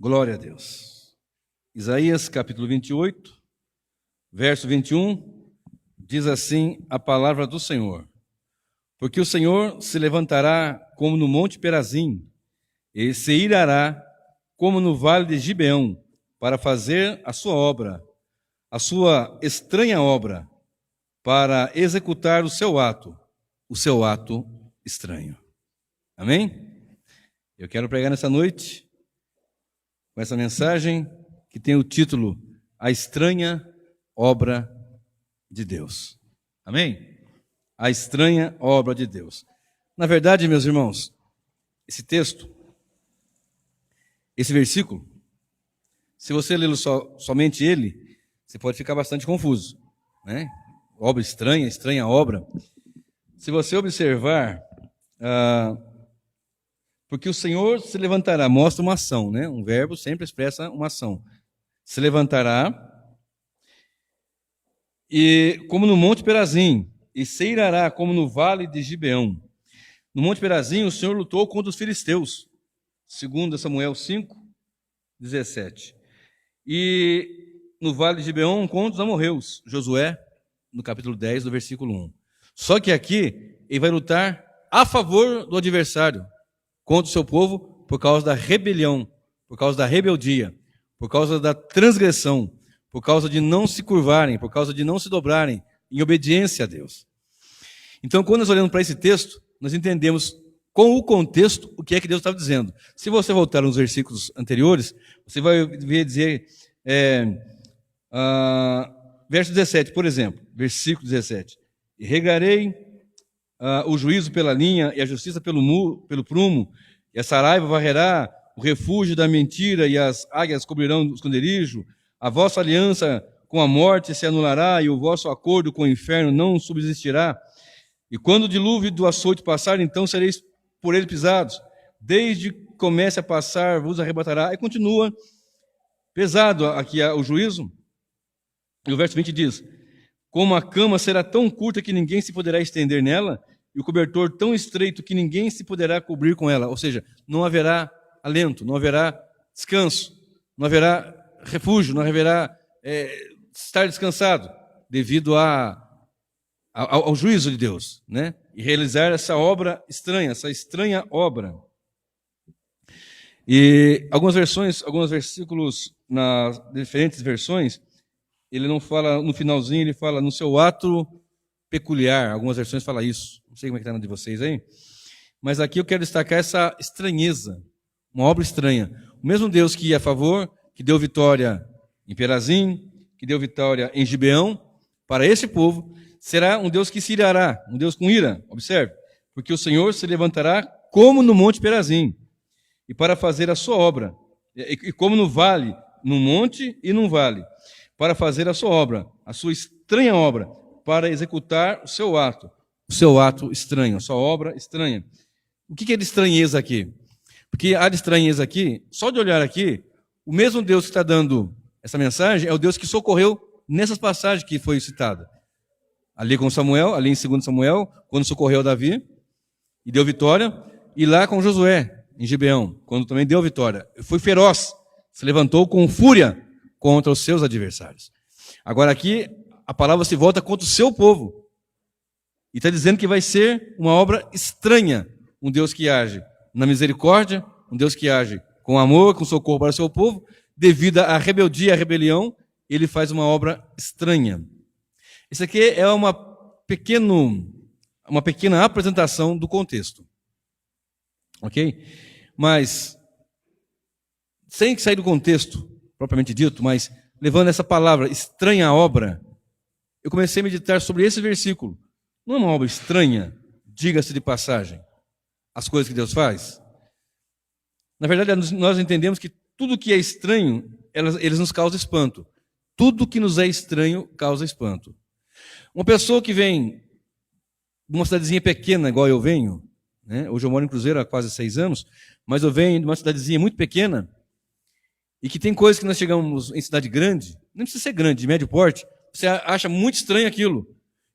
Glória a Deus. Isaías capítulo 28, verso 21, diz assim a palavra do Senhor: Porque o Senhor se levantará como no monte Perazim, e se irará como no vale de Gibeão, para fazer a sua obra, a sua estranha obra, para executar o seu ato estranho. Amém? Eu quero pregar nessa noite com essa mensagem que tem o título A Estranha Obra de Deus. Amém? A estranha obra de Deus. Na verdade, meus irmãos, esse texto, esse versículo, se você lê somente ele, você pode ficar bastante confuso, né? Obra estranha, estranha obra. Se você observar, porque o Senhor se levantará, mostra uma ação, né? Um verbo sempre expressa uma ação. Se levantará, e como no monte Perazim, e se irará como no vale de Gibeão. No monte Perazim, o Senhor lutou contra os filisteus, segundo Samuel 5, 17. E no vale de Gibeão, contra os amorreus, Josué, no capítulo 10, do versículo 1. Só que aqui, ele vai lutar a favor do adversário, contra o seu povo, por causa da rebelião, por causa da rebeldia, por causa da transgressão, por causa de não se curvarem, por causa de não se dobrarem em obediência a Deus. Então, quando nós olhamos para esse texto, nós entendemos com o contexto o que é que Deus estava dizendo. Se você voltar nos versículos anteriores, você vai ver dizer, verso 17, por exemplo, versículo 17: E regarei o juízo pela linha e a justiça pelo prumo, e a saraiva varrerá o refúgio da mentira, e as águias cobrirão o esconderijo. A vossa aliança com a morte se anulará, e o vosso acordo com o inferno não subsistirá. E quando o dilúvio do açoite passar, então sereis por ele pisados. Desde que comece a passar, vos arrebatará. E continua pesado aqui o juízo. E o verso 20 diz: Como a cama será tão curta que ninguém se poderá estender nela, e o cobertor tão estreito que ninguém se poderá cobrir com ela. Ou seja, não haverá alento, não haverá descanso, não haverá refúgio, não haverá estar descansado, devido ao juízo de Deus, né? E realizar essa obra estranha, essa estranha obra. E alguns versículos, nas diferentes versões, ele não fala no finalzinho, ele fala no seu ato peculiar. Algumas versões falam isso. Não sei como é que está na de vocês aí. Mas aqui eu quero destacar essa estranheza, uma obra estranha. O mesmo Deus que ia a favor, que deu vitória em Perazim, que deu vitória em Gibeão, para esse povo, será um Deus que se irará, um Deus com ira. Observe, porque o Senhor se levantará como no monte Perazim, e para fazer a sua obra, e como no vale, no monte e no vale, para fazer a sua obra, a sua estranha obra, para executar o seu ato estranho, a sua obra estranha. O que é de estranheza aqui? Porque há de estranheza aqui, só de olhar aqui, o mesmo Deus que está dando essa mensagem é o Deus que socorreu nessas passagens que foi citada. Ali com Samuel, ali em 2 Samuel, quando socorreu Davi e deu vitória, e lá com Josué, em Gibeão, quando também deu vitória. Foi feroz, se levantou com fúria contra os seus adversários. Agora aqui, a palavra se volta contra o seu povo. E está dizendo que vai ser uma obra estranha. Um Deus que age na misericórdia, um Deus que age com amor, com socorro para o seu povo. Devido à rebeldia, à rebelião, ele faz uma obra estranha. Isso aqui é uma pequena apresentação do contexto. Ok? Mas, sem sair do contexto propriamente dito, mas levando essa palavra, estranha obra, eu comecei a meditar sobre esse versículo. Não é uma obra estranha, diga-se de passagem, as coisas que Deus faz? Na verdade, nós entendemos que tudo que é estranho, eles nos causam espanto. Tudo que nos é estranho causa espanto. Uma pessoa que vem de uma cidadezinha pequena, igual eu venho, né? Hoje eu moro em Cruzeiro há quase 6 anos, mas eu venho de uma cidadezinha muito pequena, e que tem coisas que nós chegamos em cidade grande, não precisa ser grande, de médio porte, você acha muito estranho aquilo.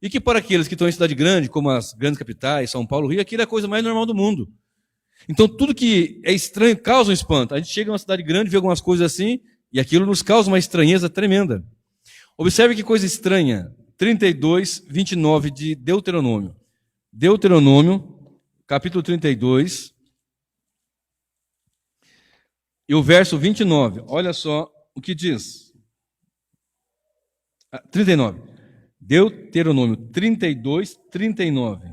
E que para aqueles que estão em cidade grande, como as grandes capitais, São Paulo, Rio, aquilo é a coisa mais normal do mundo. Então, tudo que é estranho causa um espanto. A gente chega em uma cidade grande, vê algumas coisas assim, e aquilo nos causa uma estranheza tremenda. Observe que coisa estranha. 32, 29 de Deuteronômio. Deuteronômio, capítulo 32, e o verso 29. Olha só o que diz. 39. Deuteronômio 32, 39.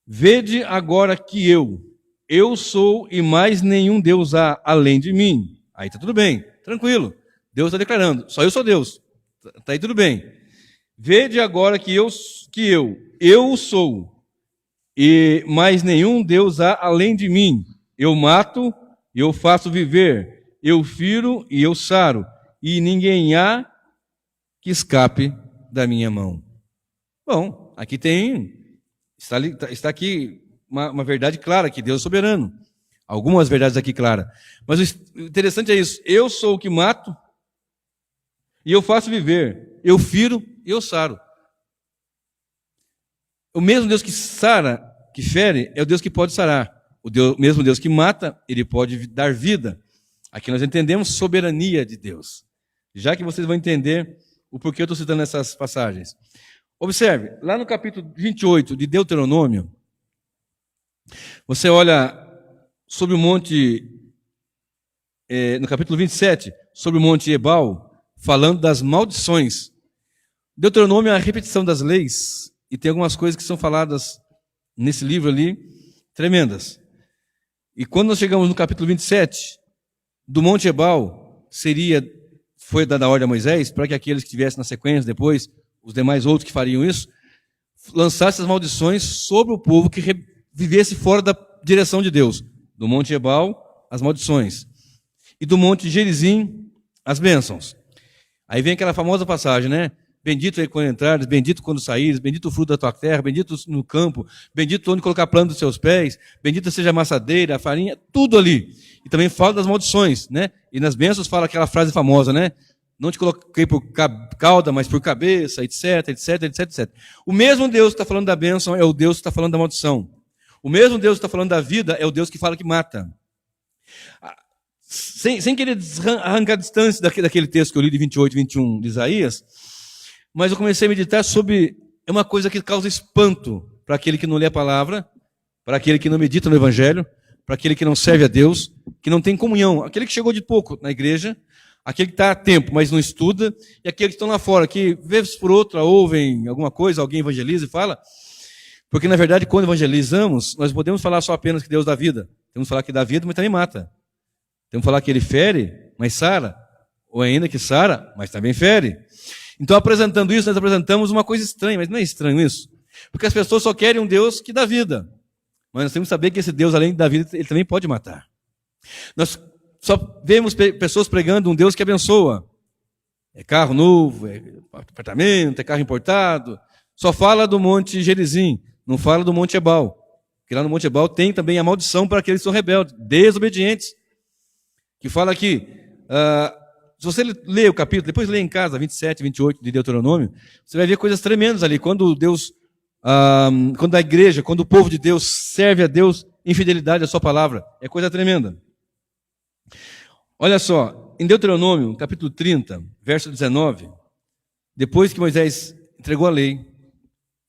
Vede agora que eu sou e mais nenhum Deus há além de mim. Aí está tudo bem, tranquilo. Deus está declarando, só eu sou Deus. Está aí tudo bem. Vede agora que eu sou e mais nenhum Deus há além de mim. Eu mato, eu faço viver, eu firo e eu saro, e ninguém há que escape da minha mão. Bom, aqui está aqui uma verdade clara, que Deus é soberano. Algumas verdades aqui claras. Mas o interessante é isso. Eu sou o que mato e eu faço viver. Eu firo e eu saro. O mesmo Deus que sara, que fere, é o Deus que pode sarar. Mesmo Deus que mata, ele pode dar vida. Aqui nós entendemos soberania de Deus. Já que vocês vão entender o porquê eu estou citando essas passagens. Observe, lá no capítulo 28 de Deuteronômio, você olha sobre o monte, no capítulo 27, sobre o monte Ebal, falando das maldições. Deuteronômio é a repetição das leis, e tem algumas coisas que são faladas nesse livro ali, tremendas. E quando nós chegamos no capítulo 27, do monte Ebal, foi dada a ordem a Moisés, para que aqueles que estivessem na sequência depois, os demais outros que fariam isso, lançassem as maldições sobre o povo que vivesse fora da direção de Deus. Do monte Ebal, as maldições. E do monte Gerizim, as bênçãos. Aí vem aquela famosa passagem, né? Bendito é quando entrares, bendito quando saíres, bendito o fruto da tua terra, bendito no campo, bendito onde colocar plano dos seus pés, bendita seja a maçadeira, a farinha, tudo ali. E também fala das maldições, né? E nas bênçãos fala aquela frase famosa, né? Não te coloquei por cauda, mas por cabeça, etc, etc, etc, etc. O mesmo Deus que está falando da bênção é o Deus que está falando da maldição. O mesmo Deus que está falando da vida é o Deus que fala que mata. Sem querer arrancar a distância daquele texto que eu li de 28 e 21 de Isaías, mas eu comecei a meditar sobre uma coisa que causa espanto para aquele que não lê a palavra, para aquele que não medita no Evangelho, para aquele que não serve a Deus, que não tem comunhão, aquele que chegou de pouco na igreja, aquele que está a tempo, mas não estuda, e aqueles que estão lá fora, que vez por outra ouvem alguma coisa, alguém evangeliza e fala, porque na verdade quando evangelizamos, nós podemos falar só apenas que Deus dá vida, temos que falar que dá vida, mas também mata, temos que falar que Ele fere, mas sara, ou ainda que sara, mas também fere. Então apresentando isso, nós apresentamos uma coisa estranha, mas não é estranho isso, porque as pessoas só querem um Deus que dá vida, mas nós temos que saber que esse Deus, além de dar vida, Ele também pode matar. Nós só vemos pessoas pregando um Deus que abençoa. É carro novo, é apartamento, é carro importado. Só fala do Monte Gerizim, não fala do Monte Ebal. Porque lá no Monte Ebal tem também a maldição para aqueles que são rebeldes, desobedientes. Que fala aqui, se você ler o capítulo, depois lê em casa, 27, 28 de Deuteronômio, você vai ver coisas tremendas ali. Quando quando a igreja, quando o povo de Deus serve a Deus em fidelidade à sua palavra, é coisa tremenda. Olha só, em Deuteronômio, capítulo 30, verso 19, depois que Moisés entregou a lei,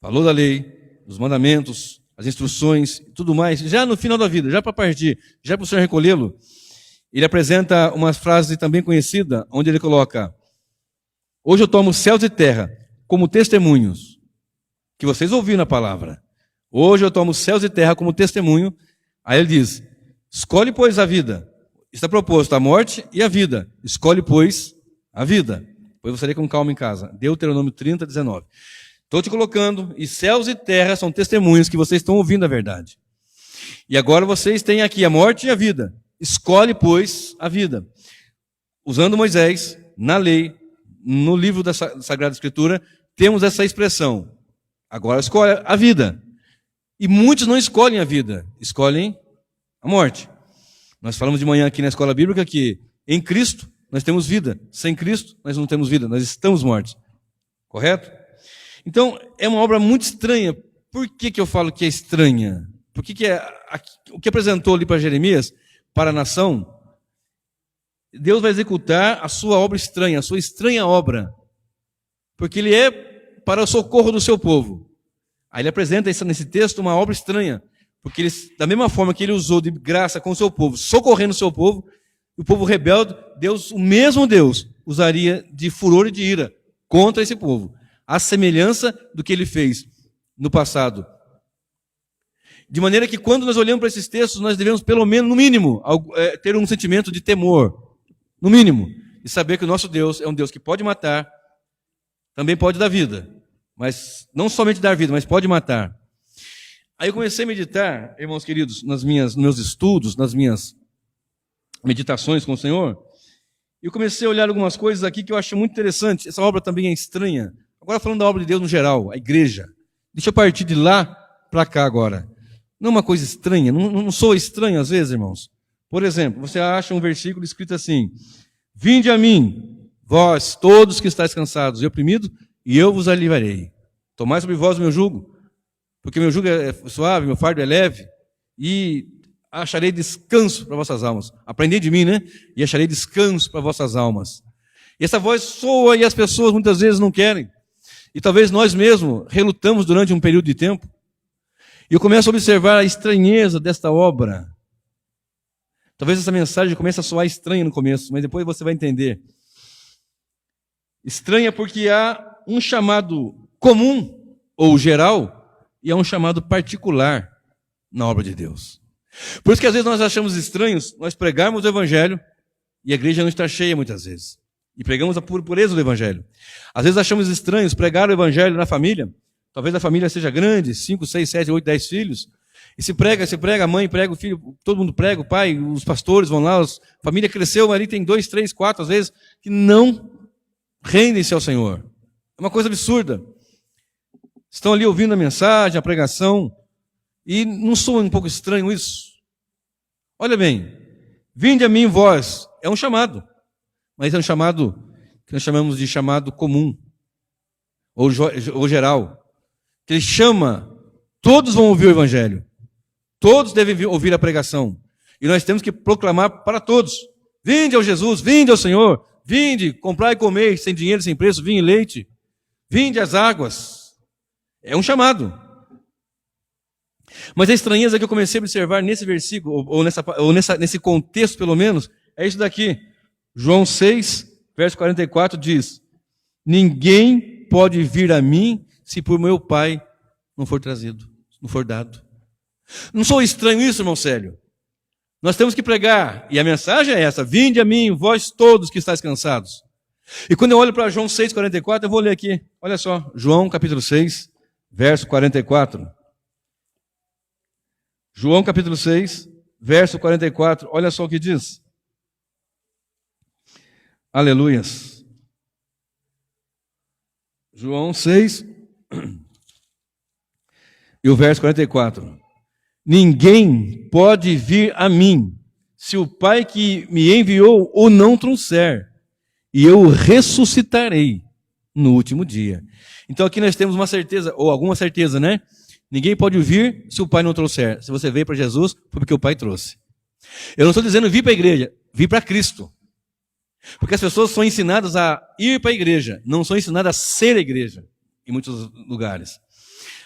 falou da lei, dos mandamentos, as instruções, tudo mais, já no final da vida, já para partir, já para o Senhor recolhê-lo, ele apresenta uma frase também conhecida, onde ele coloca: hoje eu tomo céus e terra como testemunhos, que vocês ouviram a palavra. Hoje eu tomo céus e terra como testemunho. Aí ele diz: escolhe, pois, a vida. Está proposto a morte e a vida. Escolhe, pois, a vida. Depois você lê com calma em casa. Deuteronômio 30, 19. Estou te colocando, e céus e terra são testemunhos que vocês estão ouvindo a verdade. E agora vocês têm aqui a morte e a vida. Escolhe, pois, a vida. Usando Moisés, na lei, no livro da Sagrada Escritura, temos essa expressão. Agora escolhe a vida. E muitos não escolhem a vida, escolhem a morte. Nós falamos de manhã aqui na escola bíblica que em Cristo nós temos vida. Sem Cristo nós não temos vida, nós estamos mortos. Correto? Então é uma obra muito estranha. Por que eu falo que é estranha? o que apresentou ali para Jeremias, para a nação, Deus vai executar a sua obra estranha, a sua estranha obra, porque ele é para o socorro do seu povo. Aí ele apresenta nesse texto uma obra estranha, porque ele, da mesma forma que ele usou de graça com o seu povo, socorrendo o seu povo, o povo rebelde, Deus, o mesmo Deus, usaria de furor e de ira contra esse povo, à semelhança do que ele fez no passado. De maneira que quando nós olhamos para esses textos, nós devemos, pelo menos, no mínimo, ter um sentimento de temor, no mínimo, e saber que o nosso Deus é um Deus que pode matar, também pode dar vida, mas não somente dar vida, mas pode matar. Aí eu comecei a meditar, irmãos queridos, nos meus estudos, nas minhas meditações com o Senhor, e eu comecei a olhar algumas coisas aqui que eu acho muito interessante. Essa obra também é estranha. Agora falando da obra de Deus no geral, a igreja. Deixa eu partir de lá para cá agora. Não é uma coisa estranha, não sou estranho às vezes, irmãos. Por exemplo, você acha um versículo escrito assim: vinde a mim, vós todos que estáis cansados e oprimidos, e eu vos aliviarei. Tomai sobre vós o meu jugo, porque meu jugo é suave, meu fardo é leve, e acharei descanso para vossas almas. Aprendei de mim, né? E acharei descanso para vossas almas. E essa voz soa e as pessoas muitas vezes não querem. E talvez nós mesmos relutamos durante um período de tempo. E eu começo a observar a estranheza desta obra. Talvez essa mensagem comece a soar estranha no começo, mas depois você vai entender. Estranha porque há um chamado comum ou geral e há um chamado particular na obra de Deus. Por isso que às vezes nós achamos estranhos nós pregarmos o Evangelho e a igreja não está cheia muitas vezes. E pregamos a pureza do Evangelho. Às vezes achamos estranhos pregar o Evangelho na família. Talvez a família seja grande, 5, 6, 7, 8, 10 filhos. E se prega, a mãe prega, o filho, todo mundo prega, o pai, os pastores vão lá, a família cresceu, ali tem 2, 3, 4, às vezes, que não rendem-se ao Senhor. É uma coisa absurda. Estão ali ouvindo a mensagem, a pregação, e não soa um pouco estranho isso? Olha bem, vinde a mim vós, é um chamado, mas é um chamado que nós chamamos de chamado comum, ou geral, que ele chama, todos vão ouvir o Evangelho, todos devem ouvir a pregação, e nós temos que proclamar para todos: vinde ao Jesus, vinde ao Senhor, vinde, comprai e comer, sem dinheiro, sem preço, vinho e leite, vinde às águas. É um chamado. Mas a estranheza que eu comecei a observar nesse versículo, nesse contexto pelo menos, é isso daqui. João 6, verso 44 diz: ninguém pode vir a mim se por meu Pai não for trazido, não for dado. Não sou estranho isso, irmão Célio? Nós temos que pregar, e a mensagem é essa: vinde a mim, vós todos que estáis cansados. E quando eu olho para João 6, 44, eu vou ler aqui. Olha só, João capítulo 6, verso 44. João capítulo 6, verso 44, olha só o que diz. Aleluias. João 6, e o verso 44. Ninguém pode vir a mim, se o Pai que me enviou o não trouxer, e eu o ressuscitarei no último dia. Então aqui nós temos uma certeza, ou alguma certeza, né? Ninguém pode vir se o Pai não trouxer. Se você veio para Jesus, foi porque o Pai trouxe. Eu não estou dizendo vir para a igreja, vir para Cristo. Porque as pessoas são ensinadas a ir para a igreja, não são ensinadas a ser a igreja, em muitos lugares.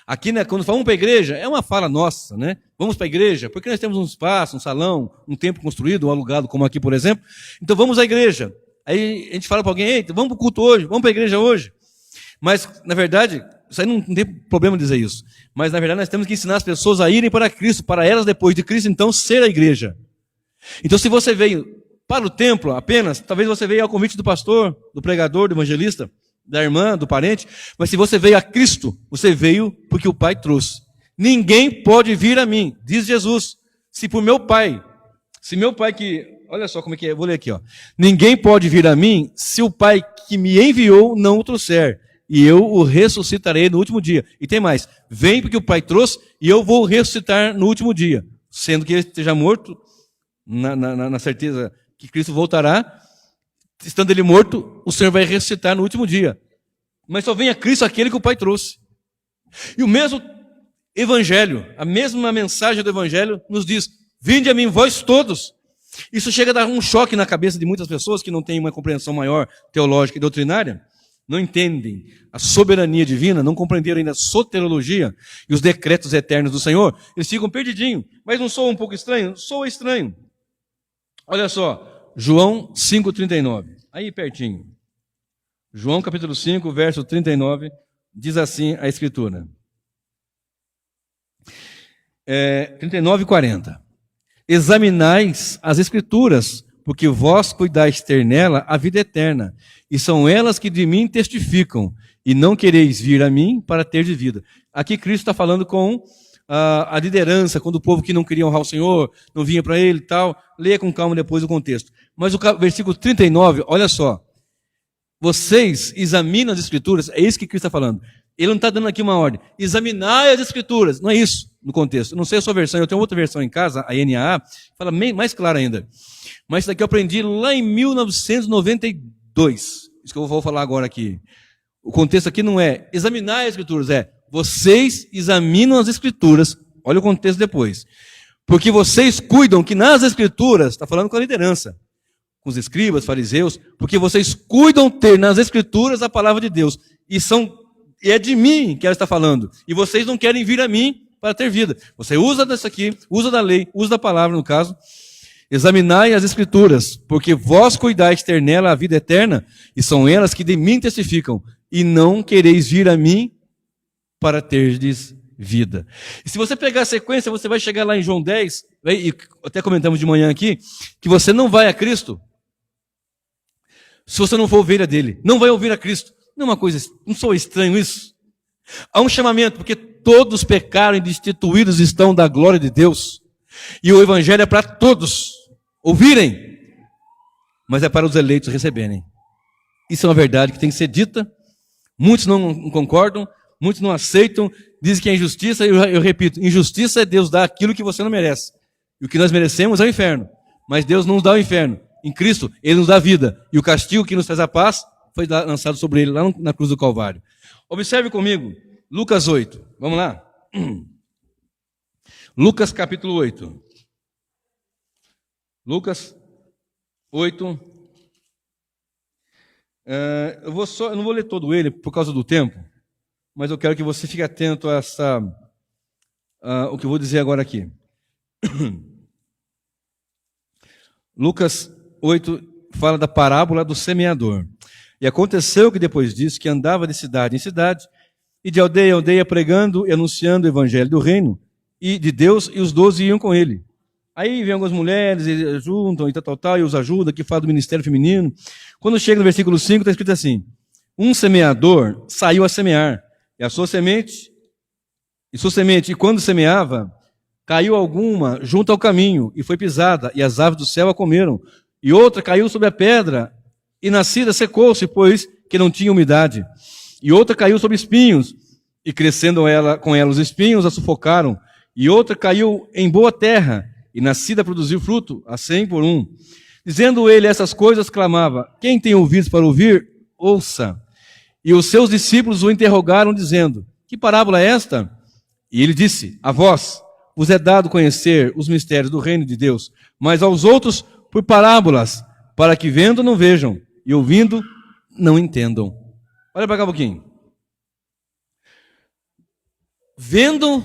Aqui, né, quando falamos para a igreja, é uma fala nossa, né? Vamos para a igreja, porque nós temos um espaço, um salão, um templo construído, um alugado, como aqui, por exemplo. Então vamos à igreja. Aí a gente fala para alguém: ei, vamos para o culto hoje, vamos para a igreja hoje. Mas, na verdade, isso aí não tem problema dizer isso. Mas, na verdade, nós temos que ensinar as pessoas a irem para Cristo, para elas, depois de Cristo, então, ser a igreja. Então, se você veio para o templo apenas, talvez você veio ao convite do pastor, do pregador, do evangelista, da irmã, do parente, mas se você veio a Cristo, você veio porque o Pai trouxe. Ninguém pode vir a mim, diz Jesus, se por meu Pai, se meu Pai que, olha só como é que é, vou ler aqui, ó. Ninguém pode vir a mim se o Pai que me enviou não o trouxer, e eu o ressuscitarei no último dia. E tem mais: vem porque o Pai trouxe, e eu vou ressuscitar no último dia. Sendo que ele esteja morto, na certeza que Cristo voltará, estando ele morto, o Senhor vai ressuscitar no último dia. Mas só vem a Cristo aquele que o Pai trouxe. E o mesmo Evangelho, a mesma mensagem do Evangelho nos diz: vinde a mim, vós todos. Isso chega a dar um choque na cabeça de muitas pessoas que não têm uma compreensão maior teológica e doutrinária, não entendem a soberania divina, não compreenderam ainda a soteriologia e os decretos eternos do Senhor, eles ficam perdidinhos. Mas não sou um pouco estranho? Sou estranho. Olha só, João 5,39, aí pertinho. João capítulo 5, verso 39, diz assim a Escritura. 39 e 40. Examinais as Escrituras, porque vós cuidais ter nela a vida eterna, e são elas que de mim testificam, e não quereis vir a mim para ter de vida. Aqui Cristo está falando com a liderança, quando o povo que não queria honrar o Senhor, não vinha para ele e tal. Leia com calma depois o contexto. Mas o versículo 39, olha só. Vocês examinam as Escrituras, é isso que Cristo está falando. Ele não está dando aqui uma ordem. Examinai as Escrituras, não é isso no contexto. Eu não sei a sua versão, eu tenho outra versão em casa, a NAA, fala mais claro ainda. Mas isso daqui eu aprendi lá em 1992. Isso que eu vou falar agora aqui. O contexto aqui não é examinar as Escrituras, é vocês examinam as Escrituras. Olha o contexto depois. Porque vocês cuidam que nas Escrituras, está falando com a liderança, com os escribas, fariseus, porque vocês cuidam ter nas Escrituras a palavra de Deus. E é de mim que ela está falando. E vocês não querem vir a mim para ter vida. Você usa dessa aqui, usa da lei, usa da palavra no caso. Examinai as Escrituras, porque vós cuidais ter nela a vida eterna, e são elas que de mim testificam, e não quereis vir a mim para terdes vida. E se você pegar a sequência, você vai chegar lá em João 10, e até comentamos de manhã aqui, que você não vai a Cristo se você não for ovelha dele. Não vai ouvir a Cristo. Não é uma coisa, não sou estranho isso? Há um chamamento, porque todos pecaram e destituídos estão da glória de Deus. E o Evangelho é para todos ouvirem, mas é para os eleitos receberem. Isso é uma verdade que tem que ser dita. Muitos não concordam, muitos não aceitam, dizem que é injustiça. Eu repito, injustiça é Deus dar aquilo que você não merece. E o que nós merecemos é o inferno. Mas Deus não nos dá o inferno. Em Cristo, Ele nos dá vida. E o castigo que nos traz a paz foi lançado sobre Ele lá na cruz do Calvário. Observe comigo, Lucas 8. Vamos lá? Lucas capítulo 8. Lucas 8. Eu não vou ler todo ele por causa do tempo, mas eu quero que você fique atento a o que eu vou dizer agora aqui. Lucas 8 fala da parábola do semeador. E aconteceu que depois disso, que andava de cidade em cidade, e de aldeia em aldeia, pregando e anunciando o evangelho do reino e de Deus, e os 12 iam com ele. Aí vem algumas mulheres, e juntam e tal, e os ajuda, que fala do ministério feminino. Quando chega no versículo 5, está escrito assim: um semeador saiu a semear, e a sua semente, e quando semeava, caiu alguma junto ao caminho, e foi pisada, e as aves do céu a comeram. E outra caiu sobre a pedra, e nascida secou-se, pois que não tinha umidade. E outra caiu sobre espinhos, e crescendo com ela os espinhos a sufocaram. E outra caiu em boa terra, e nascida produziu fruto, a 100 por 1. Dizendo ele essas coisas, clamava: quem tem ouvidos para ouvir, ouça. E os seus discípulos o interrogaram, dizendo: que parábola é esta? E ele disse: a vós vos é dado conhecer os mistérios do reino de Deus, mas aos outros por parábolas, para que vendo não vejam, e ouvindo não entendam. Olha para cá um pouquinho. Vendo,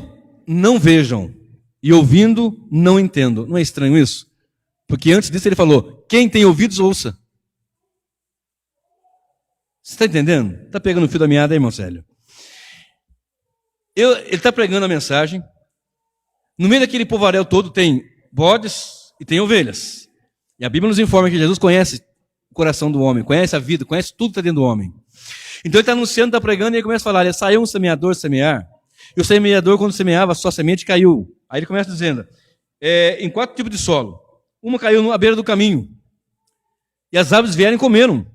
não vejam, e ouvindo, não entendam. Não é estranho isso? Porque antes disso ele falou: quem tem ouvidos, ouça. Você está entendendo? Está pegando o fio da meada aí, irmão Célio? Ele está pregando a mensagem. No meio daquele povaréu todo tem bodes e tem ovelhas. E a Bíblia nos informa que Jesus conhece o coração do homem, conhece a vida, conhece tudo que está dentro do homem. Então ele está anunciando, está pregando, e ele começa a falar: saiu um semeador semear, e o semeador, quando semeava, a sua semente caiu. Aí ele começa dizendo, em 4 tipos de solo. Uma caiu à beira do caminho, e as aves vieram e comeram,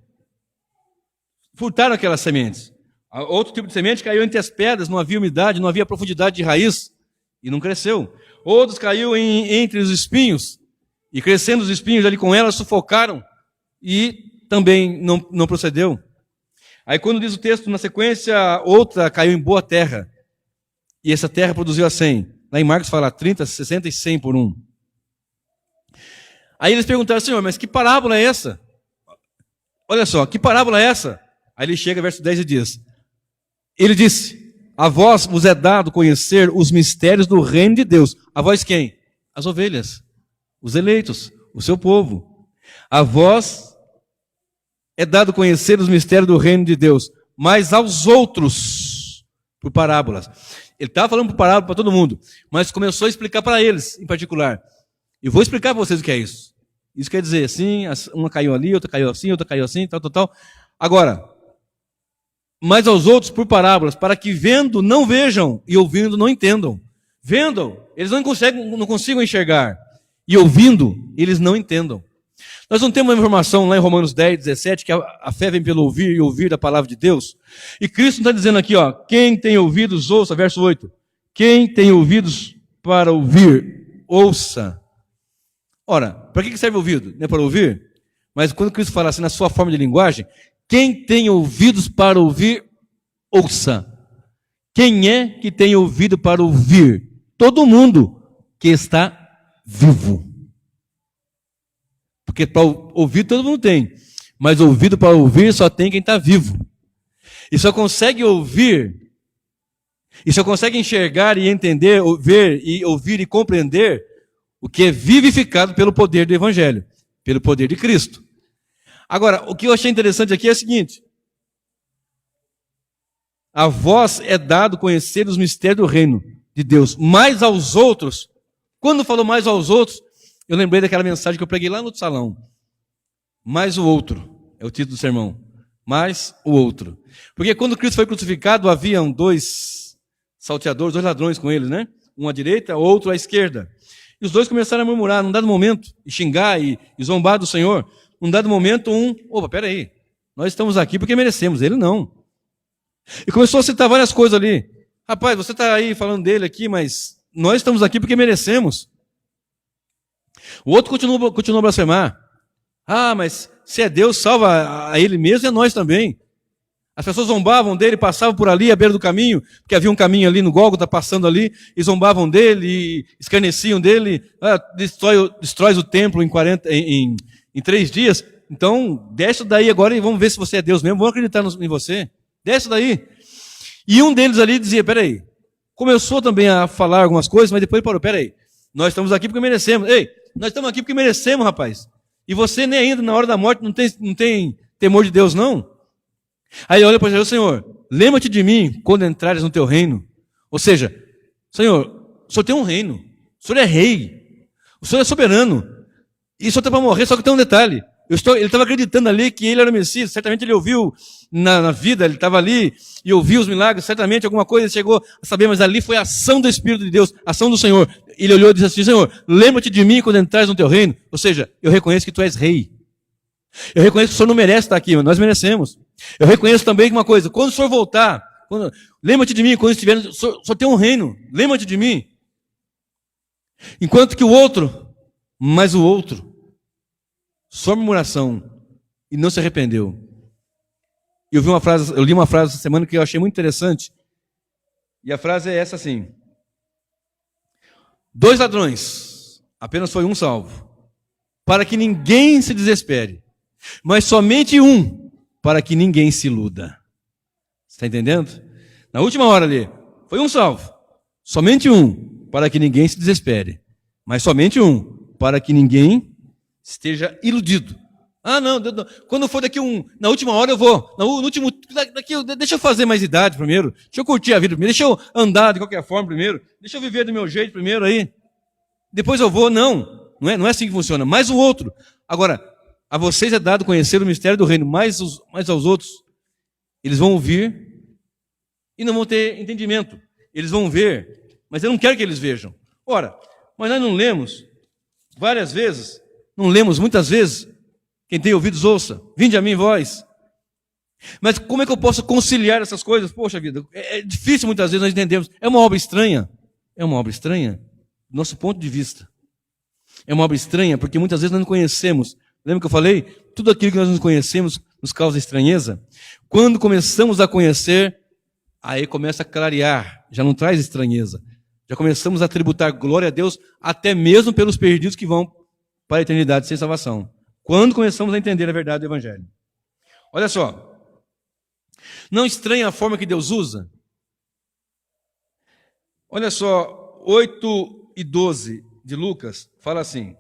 furtaram aquelas sementes. Outro tipo de semente caiu entre as pedras, não havia umidade, não havia profundidade de raiz, e não cresceu. Outros caiu entre os espinhos, e crescendo os espinhos ali com elas, sufocaram, e também não procedeu. Aí quando diz o texto na sequência, outra caiu em boa terra. e essa terra produziu a 100. Lá em Marcos fala 30, 60 e 100 por um. Aí eles perguntaram, Senhor, mas que parábola é essa? Olha só, que parábola é essa? Aí ele chega, verso 10 e diz, ele disse, a vós vos é dado conhecer os mistérios do reino de Deus. A vós quem? As ovelhas, os eleitos, o seu povo. A vós é dado conhecer os mistérios do reino de Deus, mas aos outros, por parábolas. Ele estava falando por parábola para todo mundo, mas começou a explicar para eles, em particular. Eu vou explicar para vocês o que é isso. Isso quer dizer assim, uma caiu ali, outra caiu assim, outra caiu assim, tal, tal, tal. Agora, mas aos outros por parábolas, para que vendo não vejam e ouvindo não entendam. Vendo, eles não consigam enxergar. E ouvindo, eles não entendam. Nós não temos uma informação lá em Romanos 10, 17, que a fé vem pelo ouvir e ouvir da palavra de Deus. E Cristo está dizendo aqui, ó, quem tem ouvidos, ouça, verso 8. Quem tem ouvidos para ouvir, ouça. Ora, para que serve o ouvido? Não é para ouvir? Mas quando Cristo fala assim na sua forma de linguagem, quem tem ouvidos para ouvir, ouça. Quem é que tem ouvido para ouvir? Todo mundo que está vivo. Porque para ouvir todo mundo tem, mas ouvido para ouvir só tem quem está vivo. E só consegue ouvir, e só consegue enxergar e entender, ver e ouvir e compreender o que é vivificado pelo poder do Evangelho, pelo poder de Cristo. Agora, o que eu achei interessante aqui é o seguinte: a vós é dado conhecer os mistérios do reino de Deus, mais aos outros. Quando falou mais aos outros, eu lembrei daquela mensagem que eu preguei lá no salão. Mais o outro, é o título do sermão. Mais o outro. Porque quando Cristo foi crucificado, haviam dois salteadores, dois ladrões com ele, né? Um à direita, outro à esquerda. E os dois começaram a murmurar num dado momento, e xingar e zombar do Senhor. Num dado momento, opa, peraí, nós estamos aqui porque merecemos, ele não. E começou a citar várias coisas ali. Rapaz, você está aí falando dele aqui, mas nós estamos aqui porque merecemos. O outro continuou a blasfemar. Ah, mas se é Deus, salva a ele mesmo e a nós também. As pessoas zombavam dele, passavam por ali, à beira do caminho, porque havia um caminho ali no Gólgota, passando ali, e zombavam dele, e escarneciam dele. Ah, destrói o templo em 3 dias. Então, desce daí agora e vamos ver se você é Deus mesmo, vamos acreditar em você. Desce daí. E um deles ali dizia, peraí, começou também a falar algumas coisas, mas depois parou, peraí, nós estamos aqui porque merecemos. Ei, nós estamos aqui porque merecemos, rapaz. E você nem ainda na hora da morte não tem temor de Deus, não? Aí olha para o Senhor, lembra-te de mim quando entrares no teu reino. Ou seja, Senhor, o Senhor tem um reino, o Senhor é rei, o Senhor é soberano, e o Senhor está para morrer, só que tem um detalhe. Ele estava acreditando ali que ele era o Messias, certamente ele ouviu na vida, ele estava ali e ouviu os milagres, certamente alguma coisa ele chegou a saber, mas ali foi a ação do Espírito de Deus, a ação do Senhor. Ele olhou e disse assim, Senhor, lembra-te de mim quando entrares no teu reino. Ou seja, eu reconheço que tu és rei. Eu reconheço que o Senhor não merece estar aqui, mas nós merecemos. Eu reconheço também uma coisa, quando o Senhor voltar, lembra-te de mim, quando estiver, o Senhor tem um reino, lembra-te de mim. Enquanto que o outro, mas o outro, só murmuração, e não se arrependeu. Eu li uma frase essa semana que eu achei muito interessante, e a frase é essa assim: 2 ladrões, apenas foi um salvo, para que ninguém se desespere, mas somente um, para que ninguém se iluda. Está entendendo? Na última hora ali, foi um salvo, somente um, para que ninguém se desespere, mas somente um, para que ninguém esteja iludido. Ah, não, quando for na última hora eu vou, no último, deixa eu fazer mais idade primeiro, deixa eu curtir a vida primeiro, deixa eu andar de qualquer forma primeiro, deixa eu viver do meu jeito primeiro aí, depois eu vou. Não é assim que funciona. Mais o outro. Agora, a vocês é dado conhecer o mistério do reino, mais aos outros, eles vão ouvir e não vão ter entendimento. Eles vão ver, mas eu não quero que eles vejam. Ora, mas nós não lemos várias vezes, não lemos muitas vezes, quem tem ouvidos ouça, vinde a mim vós. Mas como é que eu posso conciliar essas coisas? Poxa vida, é difícil muitas vezes nós entendemos. É uma obra estranha. É uma obra estranha do nosso ponto de vista. É uma obra estranha porque muitas vezes nós não conhecemos. Lembra que eu falei? Tudo aquilo que nós não conhecemos nos causa estranheza. Quando começamos a conhecer, aí começa a clarear já não traz estranheza. Já começamos a tributar glória a Deus até mesmo pelos perdidos que vão para a eternidade sem salvação. Quando começamos a entender a verdade do Evangelho. Olha só. Não estranha a forma que Deus usa? Olha só, 8 e 12 de Lucas, fala assim.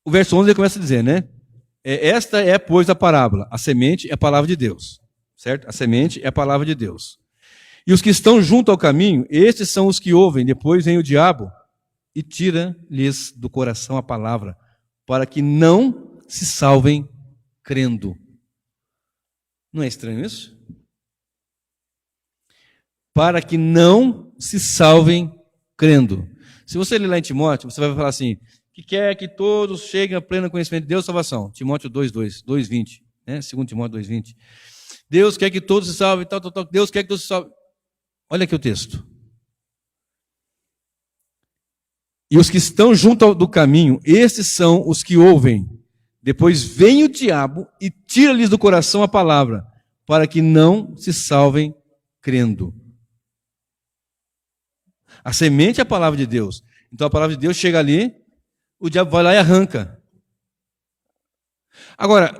O verso 11 ele começa a dizer, né? Esta é, pois, a parábola. A semente é a palavra de Deus. Certo? A semente é a palavra de Deus. E os que estão junto ao caminho, estes são os que ouvem. Depois vem o diabo e tira-lhes do coração a palavra, para que não se salvem crendo. Não é estranho isso? Para que não se salvem crendo. Se você ler lá em Timóteo, você vai falar assim, que quer que todos cheguem a pleno conhecimento de Deus e salvação. Timóteo 2:20, né? 2 Timóteo 2:20. Deus quer que todos se salvem, tal. Deus quer que todos se salvem. Olha aqui o texto. E os que estão junto do caminho, esses são os que ouvem. Depois vem o diabo e tira-lhes do coração a palavra, para que não se salvem crendo. A semente é a palavra de Deus. Então a palavra de Deus chega ali, o diabo vai lá e arranca. Agora,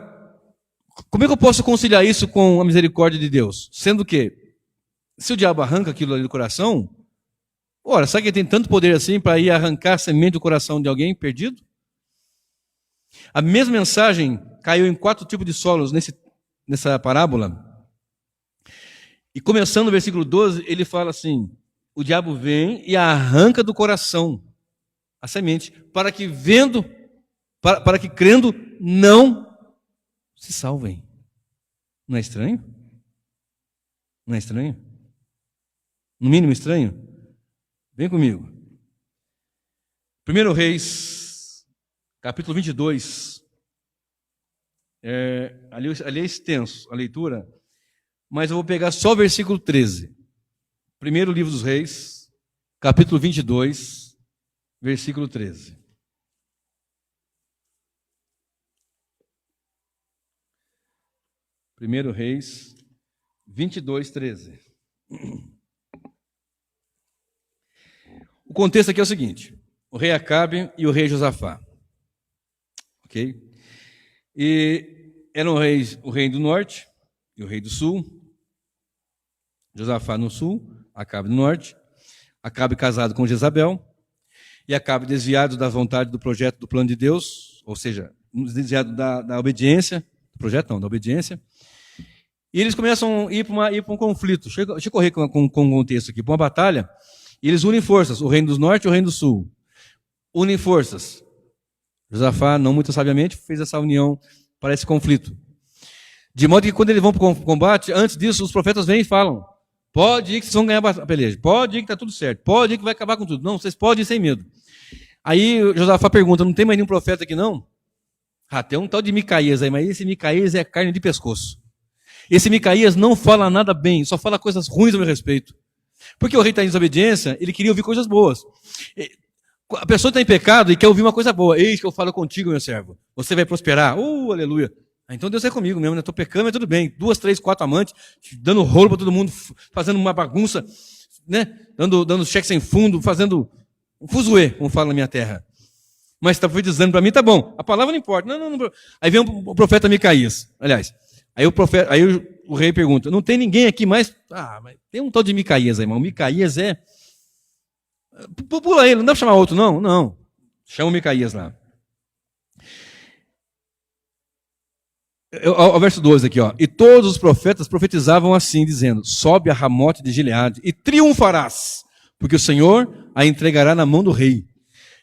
como é que eu posso conciliar isso com a misericórdia de Deus? Sendo que, se o diabo arranca aquilo ali do coração, ora, sabe que ele tem tanto poder assim para ir arrancar a semente do coração de alguém perdido? A mesma mensagem caiu em 4 tipos de solos nessa parábola. E começando no versículo 12, ele fala assim, o diabo vem e arranca do coração a semente, para que crendo não se salvem. Não é estranho? Não é estranho? No mínimo estranho? Vem comigo. 1 Reis, capítulo 22. Ali é extenso a leitura, mas eu vou pegar só o versículo 13. Primeiro livro dos Reis, capítulo 22, versículo 13. Primeiro Reis, 22, 13. O contexto aqui é o seguinte, o rei Acabe e o rei Josafá. Ok? E eram o rei do norte e o rei do sul. Josafá no sul, Acabe no norte. Acabe casado com Jezabel. E Acabe desviado da vontade do projeto, do plano de Deus. Ou seja, desviado da obediência. Do projeto não, da obediência. E eles começam a ir para um conflito. Deixa eu correr com o contexto aqui. Para uma batalha. E eles unem forças. O reino do norte e o reino do sul. Unem forças. Josafá, não muito sabiamente, fez essa união para esse conflito. De modo que quando eles vão para o combate, antes disso, os profetas vêm e falam, pode ir que vocês vão ganhar a peleja, pode ir que está tudo certo, pode ir que vai acabar com tudo. Não, vocês podem ir sem medo. Aí Josafá pergunta, não tem mais nenhum profeta aqui não? Ah, tem um tal de Micaías aí, mas esse Micaías é carne de pescoço. Esse Micaías não fala nada bem, só fala coisas ruins a meu respeito. Porque o rei está em desobediência, ele queria ouvir coisas boas. A pessoa está em pecado e quer ouvir uma coisa boa. Eis que eu falo contigo, meu servo. Você vai prosperar. Aleluia. Então Deus é comigo mesmo, né? Estou pecando, mas tudo bem. 2, 3, 4 amantes, dando rolo para todo mundo, fazendo uma bagunça, né? Dando cheque sem fundo, fazendo um fuzuê, como fala na minha terra. Mas está profetizando para mim, tá bom. A palavra não importa. Não. Aí vem o profeta Micaías. Aliás, aí o rei pergunta, não tem ninguém aqui mais? Ah, mas tem um tal de Micaías aí, irmão. Micaías é... Pula ele, não dá para chamar outro, não? Não. Chama o Micaías lá. Ao verso 12 aqui, ó. E todos os profetas profetizavam assim, dizendo, sobe a Ramote de Gileade e triunfarás, porque o Senhor a entregará na mão do rei.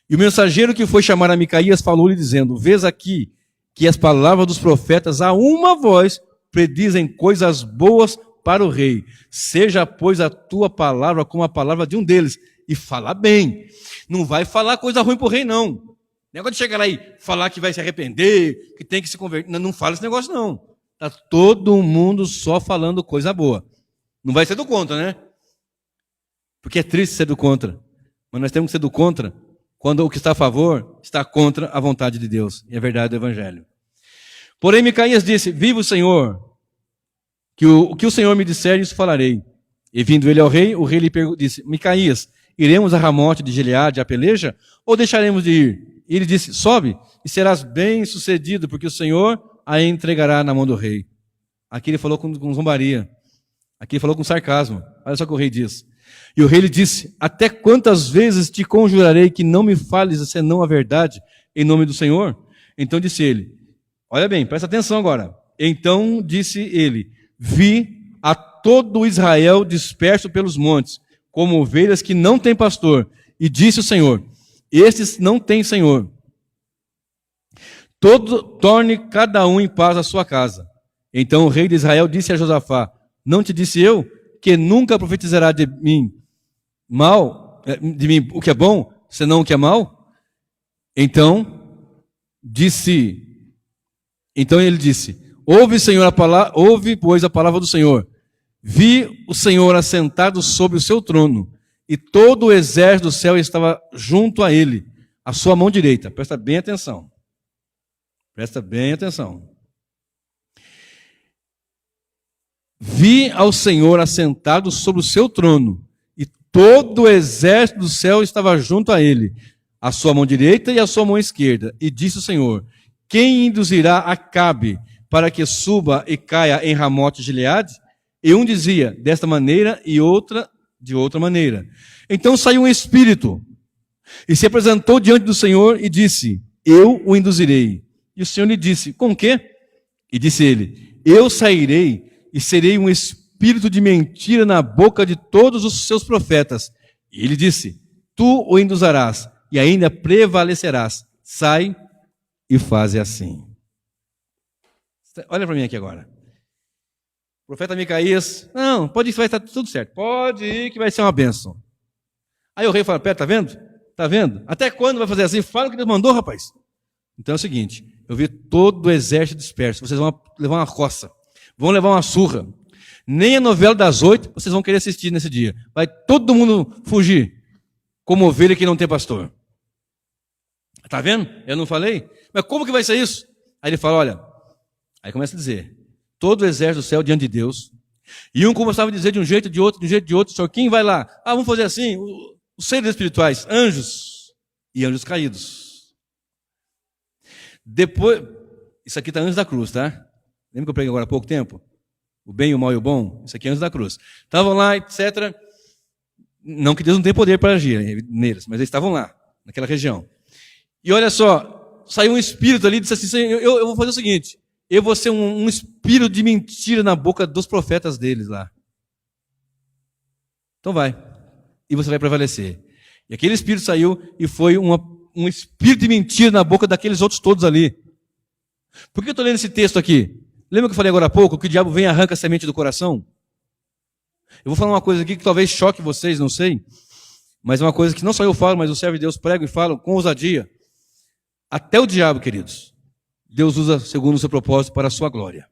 E o mensageiro que foi chamar a Micaías falou-lhe dizendo, vês aqui que as palavras dos profetas a uma voz predizem coisas boas para o rei. Seja, pois, a tua palavra como a palavra de um deles. E fala bem. Não vai falar coisa ruim para o rei, não. Negócio de chegar lá e falar que vai se arrepender, que tem que se converter. Não fala esse negócio, não. Está todo mundo só falando coisa boa. Não vai ser do contra, né? Porque é triste ser do contra. Mas nós temos que ser do contra quando o que está a favor está contra a vontade de Deus. E a verdade do Evangelho. Porém, Micaías disse, viva o Senhor, o que o Senhor me disser, isso falarei. E vindo ele ao rei, o rei lhe disse, Micaías, iremos a Ramote de Gileade, a peleja, ou deixaremos de ir? E ele disse, sobe, e serás bem sucedido, porque o Senhor a entregará na mão do rei. Aqui ele falou com zombaria. Aqui ele falou com sarcasmo. Olha só o que o rei diz. E o rei lhe disse, até quantas vezes te conjurarei que não me fales senão a verdade, em nome do Senhor? Então disse ele, olha bem, presta atenção agora. Então disse ele, vi a todo Israel disperso pelos montes, como ovelhas que não têm pastor. E disse o Senhor, estes não têm Senhor. Torne cada um em paz a sua casa. Então o rei de Israel disse a Josafá, não te disse eu que nunca profetizará de mim o que é bom, senão o que é mal? Então ele disse, ouve, pois, a palavra do Senhor. Vi o Senhor assentado sobre o seu trono, e todo o exército do céu estava junto a ele, à sua mão direita. Presta bem atenção. Presta bem atenção. Vi ao Senhor assentado sobre o seu trono, e todo o exército do céu estava junto a ele, à sua mão direita e à sua mão esquerda. E disse o Senhor, quem induzirá Acabe para que suba e caia em Ramote de Gileade? E um dizia desta maneira e outra de outra maneira. Então saiu um espírito e se apresentou diante do Senhor e disse, eu o induzirei. E o Senhor lhe disse, com quê? E disse ele, eu sairei e serei um espírito de mentira na boca de todos os seus profetas. E ele disse, tu o induzirás e ainda prevalecerás. Sai e faze assim. Olha para mim aqui agora. O profeta Micaías, não, pode ir, vai estar tudo certo. Pode ir que vai ser uma bênção. Aí o rei fala, pera, tá vendo? Tá vendo? Até quando vai fazer assim? Fala o que Deus mandou, rapaz. Então é o seguinte, eu vi todo o exército disperso. Vocês vão levar uma coça. Vão levar uma surra. Nem a novela das 8 vocês vão querer assistir nesse dia. Vai todo mundo fugir, como ovelha que não tem pastor. Tá vendo? Eu não falei? Mas como que vai ser isso? Aí ele fala, olha, aí começa a dizer, todo o exército do céu diante de Deus, e um começava a dizer de um jeito, de outro, Senhor, quem vai lá? Ah, vamos fazer assim, os seres espirituais, anjos e anjos caídos. Depois, isso aqui está antes da cruz, tá? Lembra que eu preguei agora há pouco tempo? O bem, o mal e o bom? Isso aqui é antes da cruz. Estavam lá, etc. Não que Deus não tenha poder para agir neles, mas eles estavam lá, naquela região. E olha só, saiu um espírito ali e disse assim, eu vou fazer o seguinte, eu vou ser um espírito de mentira na boca dos profetas deles lá. Então vai, e você vai prevalecer. E aquele espírito saiu e foi um espírito de mentira na boca daqueles outros todos ali. Por que eu estou lendo esse texto aqui? Lembra que eu falei agora há pouco que o diabo vem e arranca a semente do coração? Eu vou falar uma coisa aqui que talvez choque vocês, não sei, mas é uma coisa que não só eu falo, mas o servo de Deus prega e fala com ousadia. Até o diabo, queridos, Deus usa segundo o seu propósito para a sua glória.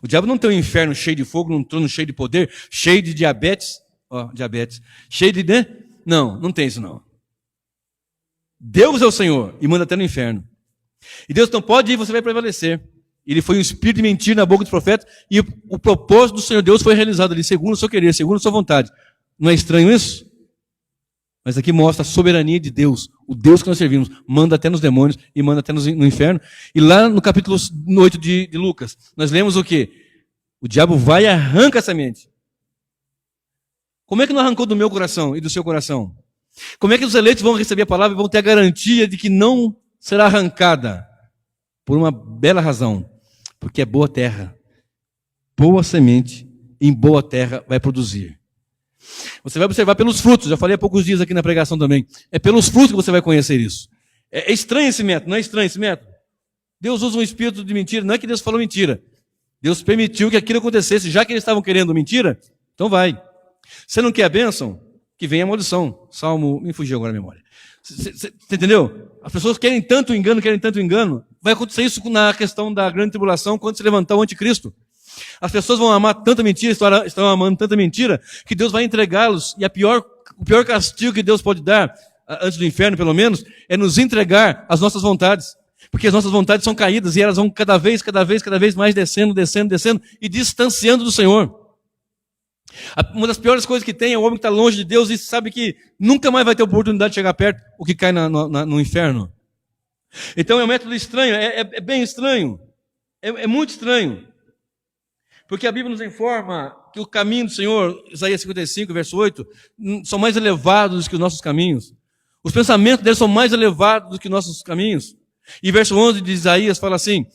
O diabo não tem um inferno cheio de fogo, um trono cheio de poder, cheio de diabetes, cheio de... Não tem isso não. Deus é o Senhor e manda até no inferno. E Deus não pode ir, você vai prevalecer. Ele foi um espírito de mentira na boca dos profetas e o propósito do Senhor Deus foi realizado ali, segundo o seu querer, segundo a sua vontade. Não é estranho isso? Mas aqui mostra a soberania de Deus, o Deus que nós servimos, manda até nos demônios e manda até no inferno. E lá no capítulo 8 de Lucas, nós lemos o quê? O diabo vai e arranca a semente. Como é que não arrancou do meu coração e do seu coração? Como é que os eleitos vão receber a palavra e vão ter a garantia de que não será arrancada? Por uma bela razão, porque é boa terra. Boa semente em boa terra vai produzir. Você vai observar pelos frutos, já falei há poucos dias aqui na pregação também. É pelos frutos que você vai conhecer isso. É estranho esse método, não é estranho esse método? Deus usa um espírito de mentira, não é que Deus falou mentira. Deus permitiu que aquilo acontecesse, já que eles estavam querendo mentira, então vai. Você não quer a bênção? Que venha a maldição. Salmo, me fugiu agora a memória. Você entendeu? As pessoas querem tanto engano. Vai acontecer isso na questão da grande tribulação, quando se levantar o anticristo. As pessoas vão amar tanta mentira, estão amando tanta mentira, que Deus vai entregá-los. E o pior castigo que Deus pode dar, antes do inferno pelo menos, é nos entregar as nossas vontades. Porque as nossas vontades são caídas e elas vão cada vez mais descendo e distanciando do Senhor. Uma das piores coisas que tem é o homem que está longe de Deus e sabe que nunca mais vai ter oportunidade de chegar perto, o que cai no inferno. Então é um método estranho, é bem estranho, é muito estranho. Porque a Bíblia nos informa que o caminho do Senhor, Isaías 55, verso 8, são mais elevados do que os nossos caminhos. Os pensamentos dele são mais elevados do que os nossos caminhos. E verso 11 de Isaías fala assim: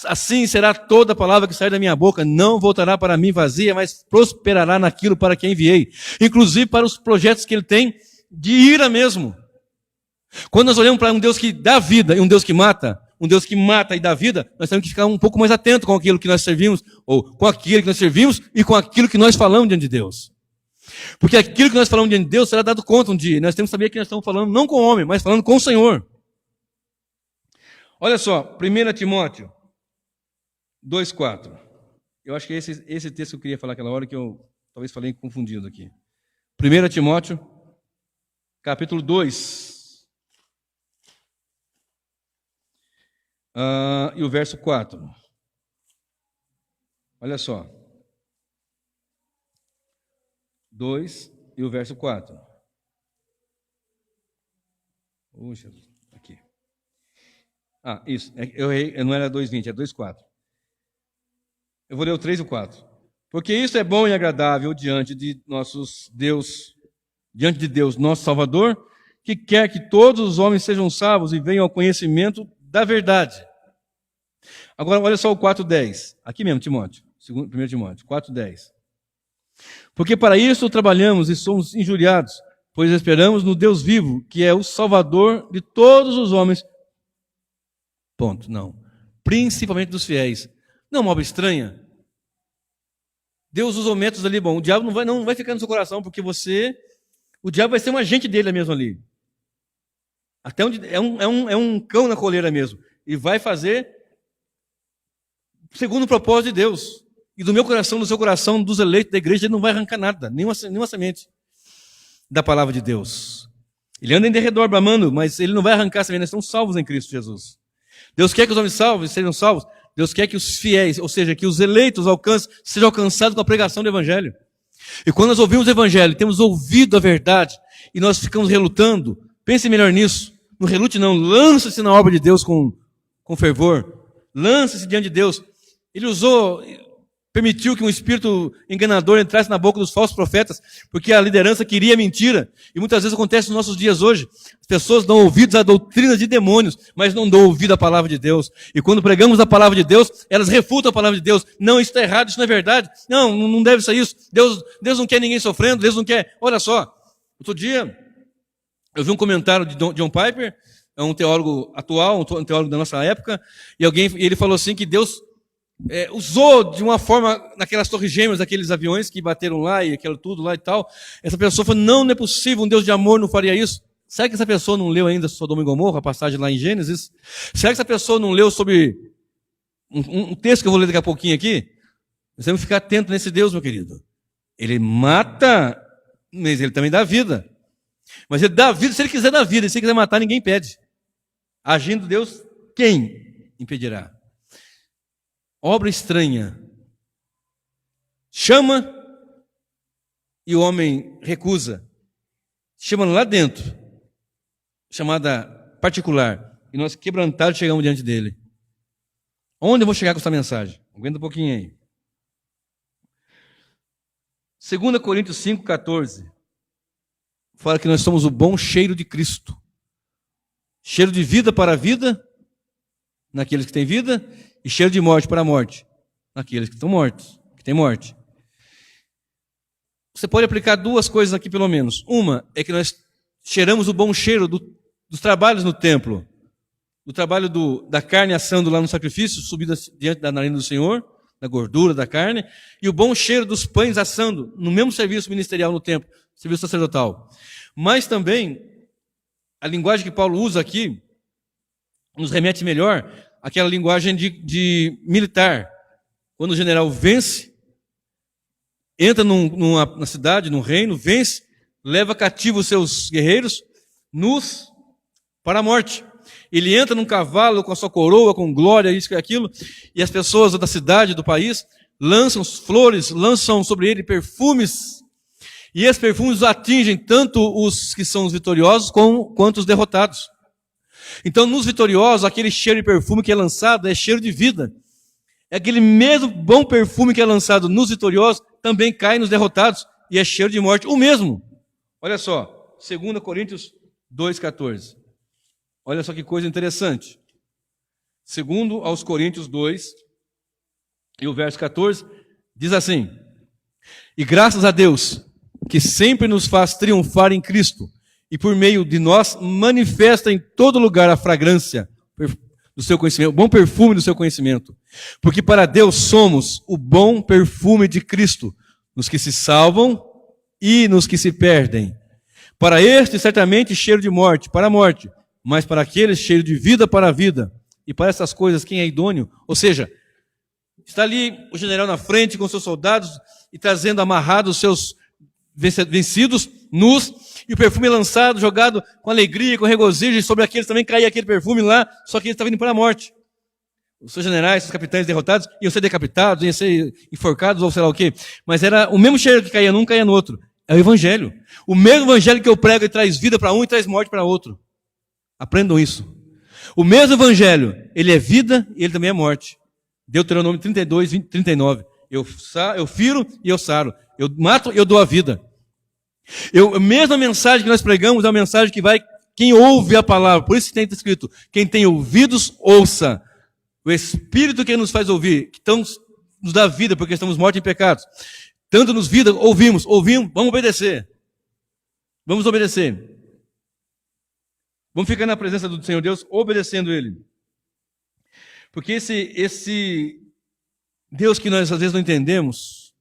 assim será toda palavra que sair da minha boca, não voltará para mim vazia, mas prosperará naquilo para que enviei. Inclusive para os projetos que ele tem de ira mesmo. Quando nós olhamos para um Deus que dá vida e um Deus que mata e dá vida, nós temos que ficar um pouco mais atentos com aquilo que nós servimos, ou com aquilo que nós servimos e com aquilo que nós falamos diante de Deus. Porque aquilo que nós falamos diante de Deus será dado conta um dia. Nós temos que saber que nós estamos falando não com o homem, mas falando com o Senhor. Olha só, 1 Timóteo 2,4. Eu acho que esse texto que eu queria falar aquela hora que eu talvez falei confundido aqui. 1 Timóteo, capítulo 2. E o verso 4. Olha só. 2 e o verso 4. Jesus. Aqui. Isso. Eu não era 2,20, é 2,4. Eu vou ler o 3 e o 4. Porque isso é bom e agradável diante de Deus, nosso Salvador, que quer que todos os homens sejam salvos e venham ao conhecimento da verdade. Agora, olha só o 4,10. Aqui mesmo, Timóteo. 1 Timóteo, 4,10. Porque para isso trabalhamos e somos injuriados, pois esperamos no Deus vivo, que é o Salvador de todos os homens. Ponto. Não. Principalmente dos fiéis. Não é uma obra estranha? Deus usou métodos ali. Bom, o diabo não vai ficar no seu coração, porque o diabo vai ser um agente dele mesmo ali. Até onde é um cão na coleira mesmo. E vai fazer segundo o propósito de Deus. E do meu coração, do seu coração, dos eleitos da igreja, ele não vai arrancar nada, nenhuma semente da palavra de Deus. Ele anda em derredor bramando, mas ele não vai arrancar a semente. Nós estamos salvos em Cristo Jesus. Deus quer que os homens sejam salvos. Deus quer que os fiéis, ou seja, que os eleitos sejam alcançados com a pregação do Evangelho. E quando nós ouvimos o Evangelho, temos ouvido a verdade, e nós ficamos relutando, pense melhor nisso. Não relute não, lance-se na obra de Deus com fervor. Lance-se diante de Deus. Ele permitiu que um espírito enganador entrasse na boca dos falsos profetas, porque a liderança queria mentira. E muitas vezes acontece nos nossos dias hoje. As pessoas dão ouvidos a doutrinas de demônios, mas não dão ouvido à palavra de Deus. E quando pregamos a palavra de Deus, elas refutam a palavra de Deus. Não, isso está errado, isso não é verdade. Não deve ser isso. Deus não quer ninguém sofrendo, Deus não quer. Olha só, outro dia, eu vi um comentário de John Piper, é um teólogo atual, um teólogo da nossa época, e ele falou assim que Deus usou de uma forma, naquelas torres gêmeas, aqueles aviões que bateram lá e aquilo tudo lá e tal. Essa pessoa falou, não é possível, um Deus de amor não faria isso. Será que essa pessoa não leu ainda Sodoma e Gomorra, a passagem lá em Gênesis? Será que essa pessoa não leu sobre um texto que eu vou ler daqui a pouquinho aqui? Nós temos que ficar atento nesse Deus, meu querido. Ele mata, mas ele também dá vida. Mas ele dá vida se ele quiser dar vida. E se ele quiser matar, ninguém impede. Agindo Deus, quem impedirá? Obra estranha. Chama e o homem recusa. Chama lá dentro. Chamada particular. E nós quebrantados chegamos diante dele. Onde eu vou chegar com essa mensagem? Aguenta um pouquinho aí. 2 Coríntios 5,14 fala que nós somos o bom cheiro de Cristo. Cheiro de vida para a vida, naqueles que têm vida, e cheiro de morte para a morte, naqueles que estão mortos, que têm morte. Você pode aplicar duas coisas aqui pelo menos. Uma é que nós cheiramos o bom cheiro dos trabalhos no templo, do trabalho da carne assando lá no sacrifício, subida diante da narina do Senhor, da gordura da carne, e o bom cheiro dos pães assando no mesmo serviço ministerial no templo, serviço sacerdotal. Mas também, a linguagem que Paulo usa aqui nos remete melhor àquela linguagem de militar. Quando o general vence, entra na cidade, num reino, vence, leva cativo os seus guerreiros nus para a morte. Ele entra num cavalo com a sua coroa, com glória, isso e aquilo, e as pessoas da cidade, do país, lançam flores, lançam sobre ele perfumes, e esses perfumes atingem tanto os que são os vitoriosos quanto os derrotados. Então, nos vitoriosos, aquele cheiro de perfume que é lançado é cheiro de vida. É aquele mesmo bom perfume que é lançado nos vitoriosos, também cai nos derrotados, e é cheiro de morte. O mesmo. Olha só, 2 Coríntios 2,14. Olha só que coisa interessante. Segundo aos Coríntios 2, e o verso 14, diz assim: e graças a Deus, que sempre nos faz triunfar em Cristo, e por meio de nós manifesta em todo lugar a fragrância do seu conhecimento, o bom perfume do seu conhecimento. Porque para Deus somos o bom perfume de Cristo, nos que se salvam e nos que se perdem. Para este, certamente, cheiro de morte, para a morte, mas para aqueles, cheiro de vida para a vida. E para essas coisas, quem é idôneo? Ou seja, está ali o general na frente com seus soldados e trazendo amarrados os seus vencidos, nus, e o perfume lançado, jogado com alegria, com regozijo, e sobre aqueles também caía aquele perfume lá, só que eles estavam indo para a morte. Os seus generais, os capitães derrotados, iam ser decapitados, iam ser enforcados, ou sei lá o quê. Mas era o mesmo cheiro que caía num, caía no outro. É o evangelho. O mesmo evangelho que eu prego e traz vida para um e traz morte para outro. Aprendam isso. O mesmo evangelho, ele é vida e ele também é morte. Deuteronômio 32, 39. Eu firo e eu saro. Eu mato e eu dou a vida. A mesma mensagem que nós pregamos é uma mensagem que vai quem ouve a palavra. Por isso que tem escrito: quem tem ouvidos, ouça. O Espírito que nos faz ouvir, que nos dá vida, porque estamos mortos em pecados. Dando-nos vida, ouvimos, vamos obedecer. Vamos obedecer. Vamos ficar na presença do Senhor Deus, obedecendo Ele. Porque esse Deus que nós às vezes não entendemos,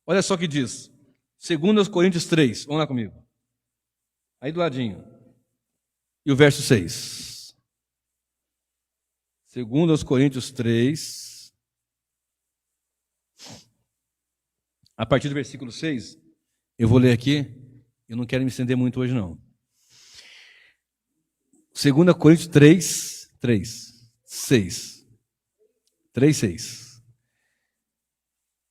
olha só o que diz. 2 Coríntios 3, vamos lá comigo. Aí do ladinho. E o verso 6. 2 Coríntios 3. A partir do versículo 6, eu vou ler aqui. Eu não quero me estender muito hoje, não. 2 Coríntios 3, 6. 3, 6.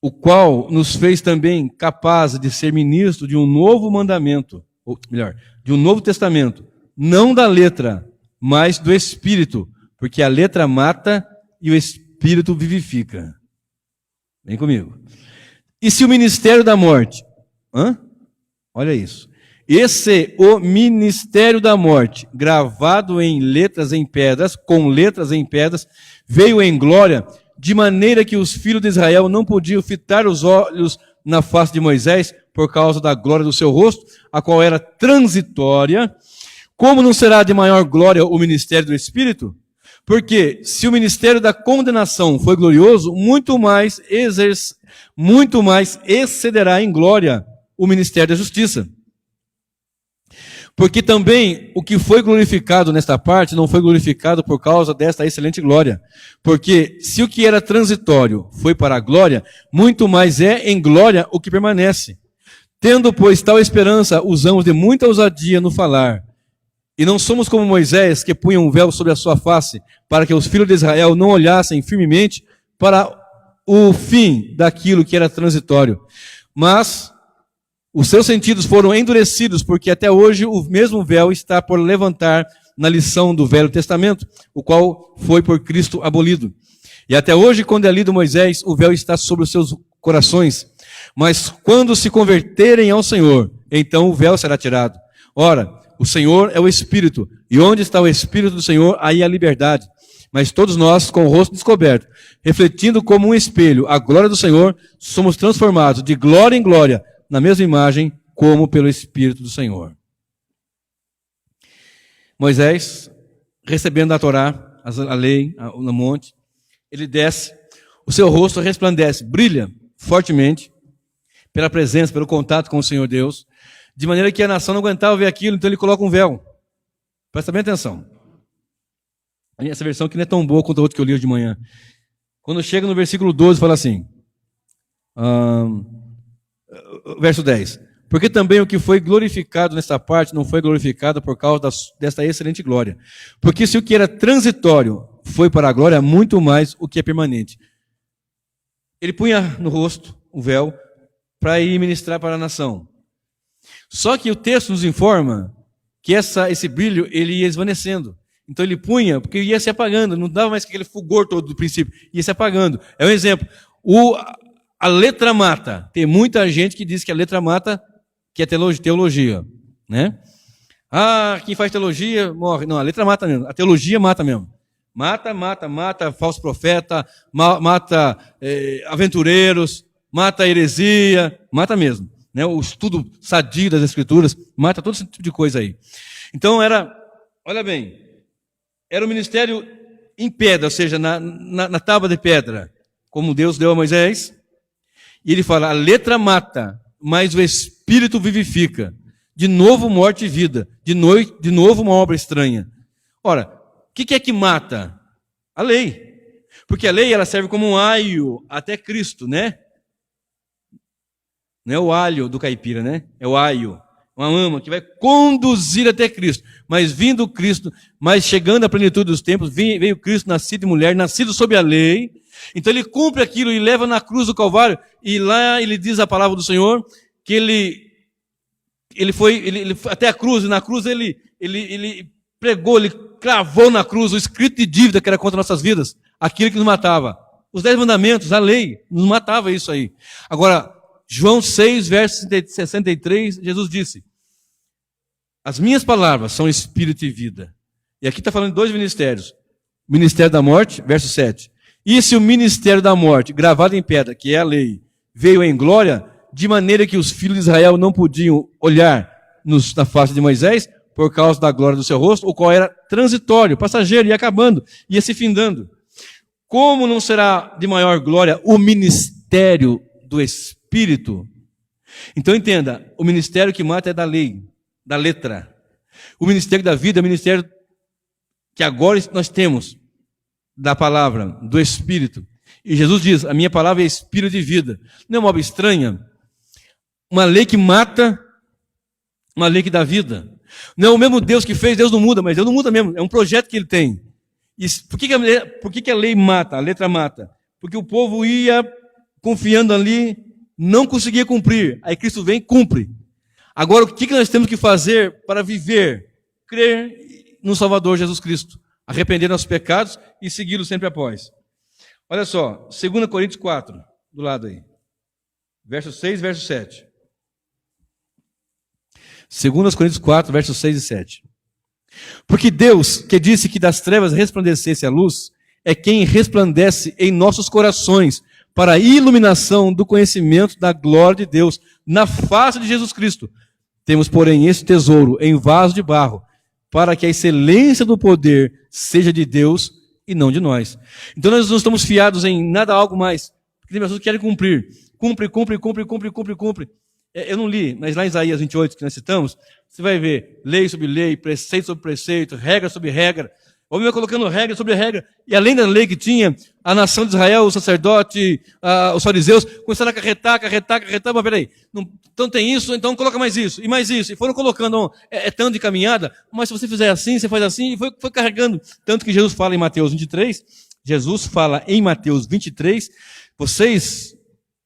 O qual nos fez também capazes de ser ministro de um novo mandamento, ou melhor, de um novo testamento, não da letra, mas do Espírito, porque a letra mata e o Espírito vivifica. Vem comigo. E se o ministério da morte, olha isso, esse o ministério da morte, gravado em letras em pedras, com letras em pedras, veio em glória, de maneira que os filhos de Israel não podiam fitar os olhos na face de Moisés, por causa da glória do seu rosto, a qual era transitória. Como não será de maior glória o ministério do Espírito? Porque se o ministério da condenação foi glorioso, muito mais excederá em glória o ministério da justiça. Porque também o que foi glorificado nesta parte não foi glorificado por causa desta excelente glória. Porque se o que era transitório foi para a glória, muito mais é em glória o que permanece. Tendo, pois, tal esperança, usamos de muita ousadia no falar. E não somos como Moisés, que punha um véu sobre a sua face, para que os filhos de Israel não olhassem firmemente para o fim daquilo que era transitório. Mas os seus sentidos foram endurecidos, porque até hoje o mesmo véu está por levantar na lição do Velho Testamento, o qual foi por Cristo abolido. E até hoje, quando é lido Moisés, o véu está sobre os seus corações. Mas quando se converterem ao Senhor, então o véu será tirado. Ora, o Senhor é o Espírito, e onde está o Espírito do Senhor, aí há liberdade. Mas todos nós, com o rosto descoberto, refletindo como um espelho a glória do Senhor, somos transformados de glória em glória, na mesma imagem, como pelo Espírito do Senhor. Moisés, recebendo a Torá, a lei, no monte, ele desce, o seu rosto resplandece, brilha fortemente, pela presença, pelo contato com o Senhor Deus, de maneira que a nação não aguentava ver aquilo, então ele coloca um véu. Presta bem atenção. Essa versão aqui não é tão boa quanto a outra que eu li hoje de manhã. Quando chega no versículo 12, fala assim, verso 10. Porque também o que foi glorificado nesta parte não foi glorificado por causa desta excelente glória. Porque se o que era transitório foi para a glória, muito mais o que é permanente. Ele punha no rosto o véu para ir ministrar para a nação. Só que o texto nos informa que esse brilho ele ia esvanecendo. Então ele punha, porque ia se apagando, não dava mais aquele fulgor todo do princípio, ia se apagando. É um exemplo. A letra mata. Tem muita gente que diz que a letra mata, que é teologia, né? Quem faz teologia morre. Não, a letra mata mesmo. A teologia mata mesmo. Mata falso profeta, mata aventureiros, mata heresia, mata mesmo. Né? O estudo sadio das Escrituras, mata todo esse tipo de coisa aí. Então olha bem, era um ministério em pedra, ou seja, na tábua de pedra, como Deus deu a Moisés. E ele fala, a letra mata, mas o Espírito vivifica. De novo morte e vida, de novo uma obra estranha. Ora, o que é que mata? A lei. Porque a lei ela serve como um aio até Cristo, né? Não é o alho do caipira, né? É o aio. Uma ama que vai conduzir até Cristo. Mas vindo Cristo, mas chegando à plenitude dos tempos, veio Cristo nascido de mulher, nascido sob a lei. Então ele cumpre aquilo e leva na cruz do Calvário. E lá ele diz a palavra do Senhor que ele foi até a cruz. E na cruz ele pregou, ele cravou na cruz o escrito de dívida que era contra nossas vidas. Aquilo que nos matava. Os 10 mandamentos, a lei, nos matava isso aí. Agora, João 6, verso 63, Jesus disse, as minhas palavras são espírito e vida. E aqui está falando de 2 ministérios. O ministério da morte, verso 7. E se o ministério da morte, gravado em pedra, que é a lei, veio em glória, de maneira que os filhos de Israel não podiam olhar na face de Moisés, por causa da glória do seu rosto, o qual era transitório, passageiro, ia acabando, ia se findando. Como não será de maior glória o ministério do Espírito? Então entenda, o ministério que mata é da lei, da letra. O ministério da vida é o ministério que agora nós temos, da palavra, do Espírito. E Jesus diz, a minha palavra é Espírito de vida. Não é uma obra estranha? Uma lei que mata, uma lei que dá vida. Não é o mesmo Deus que fez, Deus não muda, mas Deus não muda mesmo, é um projeto que Ele tem. E por que a lei mata, a letra mata? Porque o povo ia confiando ali, não conseguia cumprir. Aí Cristo vem e cumpre. Agora, o que nós temos que fazer para viver? Crer no Salvador Jesus Cristo. Arrepender nossos pecados e segui-lo sempre após. Olha só, 2 Coríntios 4, do lado aí. Verso 6, verso 7. 2 Coríntios 4, versos 6 e 7. Porque Deus, que disse que das trevas resplandecesse a luz, é quem resplandece em nossos corações para a iluminação do conhecimento da glória de Deus na face de Jesus Cristo. Temos, porém, esse tesouro em vaso de barro, para que a excelência do poder seja de Deus e não de nós. Então nós não estamos fiados em nada algo mais. Porque tem pessoas que querem cumprir. Cumpre. Eu não li, mas lá em Isaías 28, que nós citamos, você vai ver lei sobre lei, preceito sobre preceito, regra sobre regra. O homem vai colocando regra sobre regra. E além da lei que tinha, a nação de Israel, o sacerdote, os fariseus, começaram a carretar. Mas peraí, então tem isso, então coloca mais isso, e mais isso. E foram colocando, é tanto de caminhada, mas se você fizer assim, você faz assim, e foi carregando. Tanto que Jesus fala em Mateus 23, vocês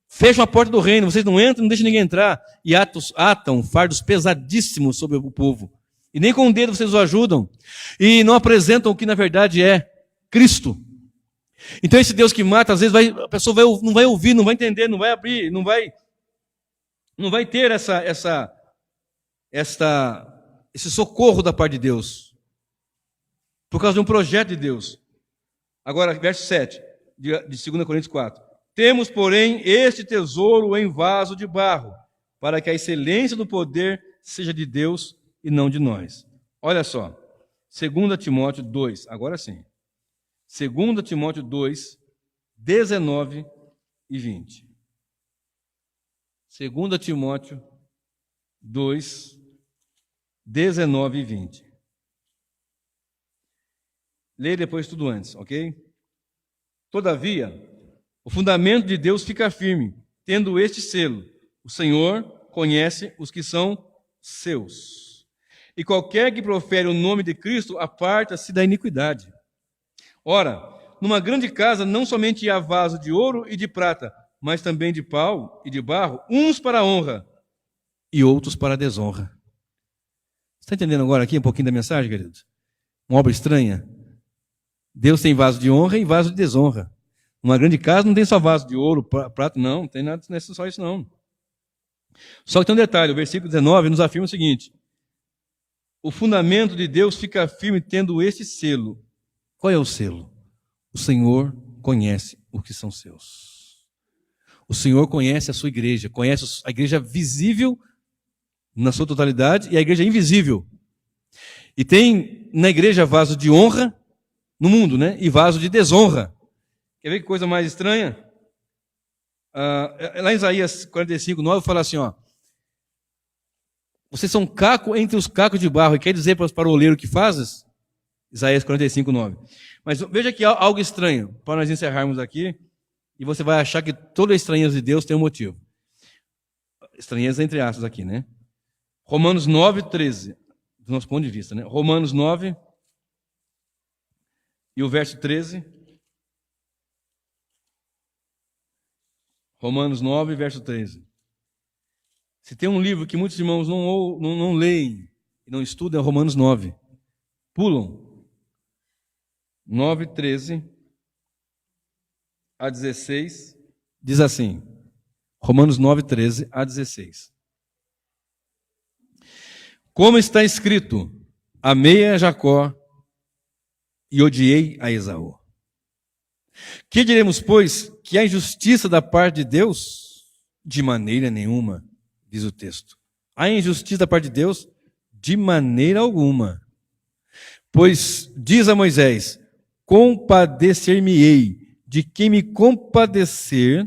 fecham a porta do reino, vocês não entram, não deixam ninguém entrar. E atam fardos pesadíssimos sobre o povo. E nem com o dedo vocês o ajudam. E não apresentam o que na verdade é Cristo. Então esse Deus que mata, às vezes a pessoa não vai ouvir, não vai entender, não vai abrir, não vai ter esse socorro da parte de Deus. Por causa de um projeto de Deus. Agora, verso 7 de 2 Coríntios 4. Temos, porém, este tesouro em vaso de barro, para que a excelência do poder seja de Deus e não de nós. Olha só, 2 Timóteo 2, agora sim. 2 Timóteo 2, 19 e 20. 2 Timóteo 2, 19 e 20. Leia depois tudo antes, ok? Todavia, o fundamento de Deus fica firme, tendo este selo: o Senhor, conhece os que são seus. E qualquer que profere o nome de Cristo aparta-se da iniquidade. Ora, numa grande casa não somente há vaso de ouro e de prata, mas também de pau e de barro, uns para a honra e outros para a desonra. Você está entendendo agora aqui um pouquinho da mensagem, querido? Uma obra estranha. Deus tem vaso de honra e vaso de desonra. Numa grande casa não tem só vaso de ouro, prata, não tem nada, não é só isso não. Só que tem um detalhe, o versículo 19 nos afirma o seguinte: o fundamento de Deus fica firme tendo este selo. Qual é o selo? O Senhor conhece os que são seus. O Senhor conhece a sua igreja, conhece a igreja visível na sua totalidade e a igreja invisível. E tem na igreja vaso de honra, no mundo, né? E vaso de desonra. Quer ver que coisa mais estranha? Lá em Isaías 45, 9, fala assim, ó: vocês são caco entre os cacos de barro. E quer dizer para o oleiro que fazes? Isaías 45, 9. Mas veja aqui algo estranho, para nós encerrarmos aqui, e você vai achar que toda a estranheza de Deus tem um motivo. Estranheza entre aspas aqui, né? Romanos 9, 13, do nosso ponto de vista, né? Romanos 9, e o verso 13. Romanos 9, verso 13. Se tem um livro que muitos irmãos não leem e não estudam, é Romanos 9. Pulam. 9, 13 a 16, diz assim. Romanos 9, 13 a 16. Como está escrito: amei a Jacó e odiei a Esaú. Que diremos, pois, que há injustiça da parte de Deus? De maneira nenhuma, diz o texto. Há injustiça da parte de Deus? De maneira alguma. Pois diz a Moisés: compadecer-me-ei de quem me compadecer,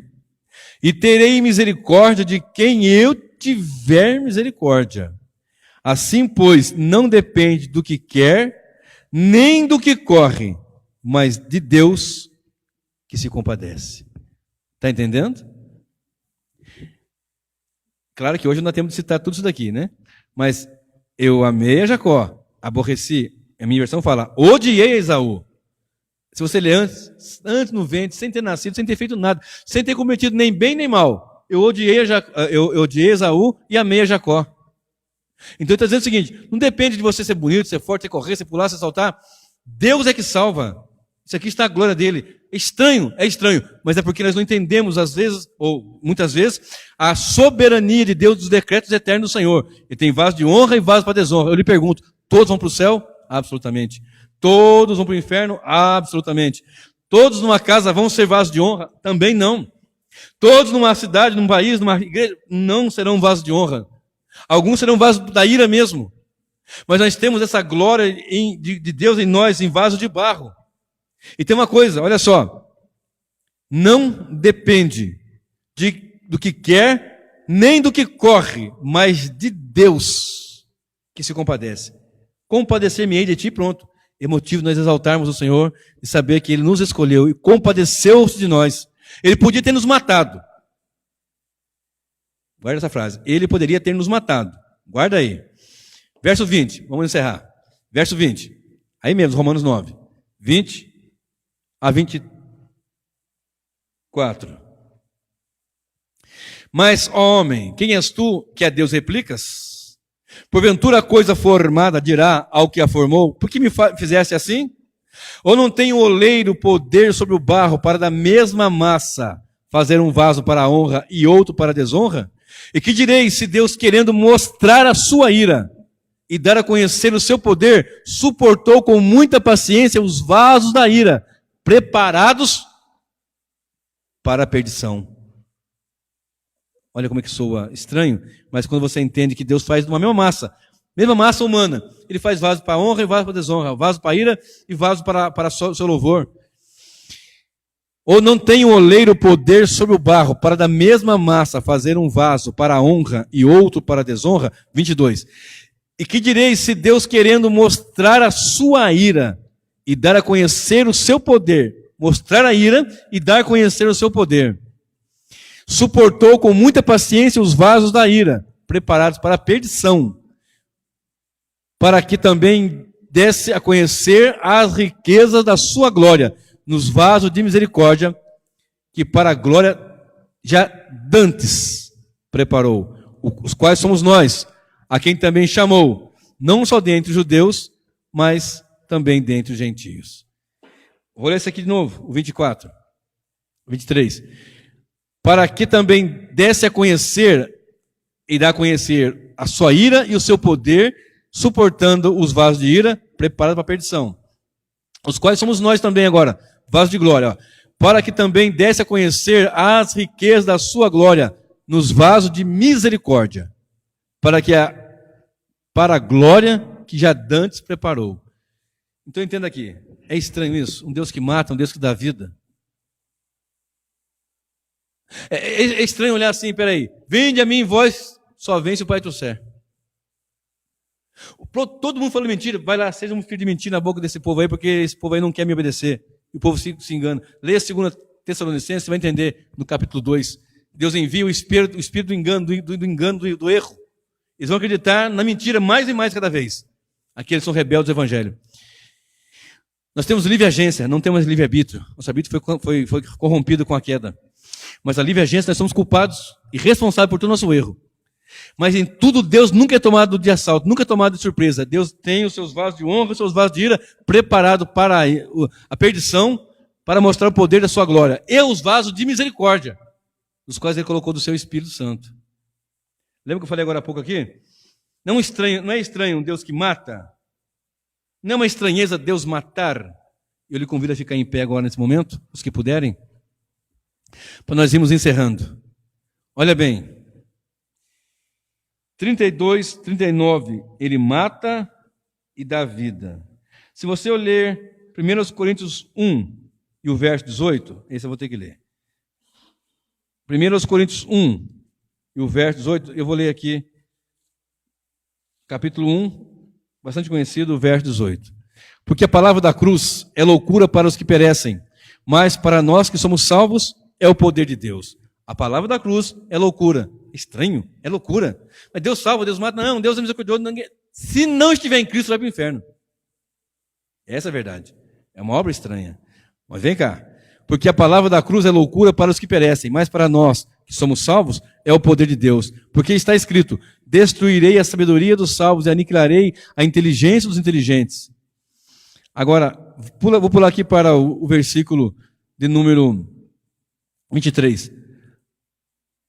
e terei misericórdia de quem eu tiver misericórdia. Assim, pois, não depende do que quer, nem do que corre, mas de Deus que se compadece. Está entendendo? Claro que hoje nós temos que citar tudo isso daqui, né? Mas eu amei a Jacó, aborreci. A minha versão fala: odiei a Esaú. Se você ler antes no ventre, sem ter nascido, sem ter feito nada, sem ter cometido nem bem nem mal, eu odiei Esaú e amei a Jacó. Então ele está dizendo o seguinte: não depende de você ser bonito, ser forte, ser correr, ser pular, ser saltar. Deus é que salva. Isso aqui está a glória dele. É estranho, mas é porque nós não entendemos, às vezes, ou muitas vezes, a soberania de Deus dos decretos eternos do Senhor. Ele tem vaso de honra e vaso para desonra. Eu lhe pergunto: todos vão para o céu? Absolutamente. Todos vão para o inferno? Absolutamente. Todos numa casa vão ser vaso de honra? Também não. Todos numa cidade, num país, numa igreja, não serão vaso de honra. Alguns serão vaso da ira mesmo. Mas nós temos essa glória de Deus em nós, em vaso de barro. E tem uma coisa, olha só: não depende do que quer, nem do que corre, mas de Deus que se compadece. Compadecer-me-ei de ti, pronto. É motivo de nós exaltarmos o Senhor e saber que Ele nos escolheu e compadeceu-se de nós. Ele podia ter nos matado. Guarda essa frase. Ele poderia ter nos matado. Guarda aí. Verso 20, vamos encerrar. Verso 20. Aí mesmo, Romanos 9. 20 a 24. Mas, ó homem, quem és tu que a Deus replicas? Porventura a coisa formada dirá ao que a formou: por que me fizeste assim? Ou não tem o oleiro poder sobre o barro para da mesma massa fazer um vaso para a honra e outro para a desonra? E que direis se Deus, querendo mostrar a sua ira e dar a conhecer o seu poder, suportou com muita paciência os vasos da ira, preparados para a perdição? Olha como é que soa estranho, mas quando você entende que Deus faz de uma mesma massa humana, Ele faz vaso para a honra e vaso para a desonra, vaso para a ira e vaso para o seu louvor. Ou não tem o oleiro poder sobre o barro para da mesma massa fazer um vaso para a honra e outro para a desonra? 22. E que direis se Deus, querendo mostrar a sua ira e dar a conhecer o seu poder, mostrar a ira e dar a conhecer o seu poder, suportou com muita paciência os vasos da ira, preparados para a perdição, para que também desse a conhecer as riquezas da sua glória, nos vasos de misericórdia, que para a glória já dantes preparou, os quais somos nós, a quem também chamou, não só dentre os judeus, mas também dentre os gentios. Vou ler esse aqui de novo, o 24, 23. Para que também desse a conhecer, irá conhecer a sua ira e o seu poder, suportando os vasos de ira, preparados para a perdição. Os quais somos nós também agora, vasos de glória. Ó. Para que também desse a conhecer as riquezas da sua glória, nos vasos de misericórdia. Para a glória que já dantes preparou. Então entenda aqui, é estranho isso? Um Deus que mata, um Deus que dá vida. É estranho olhar assim, peraí, vinde a mim, vós só vence o Pai trouxer. Todo mundo falando mentira, vai lá, seja um filho de mentira na boca desse povo aí, porque esse povo aí não quer me obedecer. E o povo se engana. Leia a 2 Tessalonicenses, você vai entender no capítulo 2. Deus envia o espírito do engano, do erro. Eles vão acreditar na mentira mais e mais cada vez. Aqui eles são rebeldes do evangelho. Nós temos livre agência, não temos livre arbítrio. Nosso arbítrio foi corrompido com a queda. Mas a livre agência, nós somos culpados e responsáveis por todo o nosso erro. Mas em tudo Deus nunca é tomado de assalto, nunca é tomado de surpresa. Deus tem os seus vasos de honra, os seus vasos de ira preparados para a perdição, para mostrar o poder da sua glória. E os vasos de misericórdia, os quais Ele colocou do seu Espírito Santo. Lembra que eu falei agora há pouco aqui? Não é estranho um Deus que mata? Não é uma estranheza Deus matar? Eu lhe convido a ficar em pé agora nesse momento, os que puderem, para nós irmos encerrando. Olha bem, 32, 39, ele mata e dá vida. Se você ler 1 Coríntios 1 e o verso 18, esse eu vou ter que ler. 1 Coríntios 1 e o verso 18, eu vou ler aqui, capítulo 1, bastante conhecido, o verso 18. Porque a palavra da cruz é loucura para os que perecem, mas para nós que somos salvos é o poder de Deus. A palavra da cruz é loucura. Estranho, é loucura. Mas Deus salva, Deus mata. Não, Deus é misericordioso. Se não estiver em Cristo, vai para o inferno. Essa é a verdade. É uma obra estranha. Mas vem cá. Porque a palavra da cruz é loucura para os que perecem, mas para nós, que somos salvos, é o poder de Deus. Porque está escrito, destruirei a sabedoria dos salvos e aniquilarei a inteligência dos inteligentes. Agora, vou pular aqui para o versículo de número 23.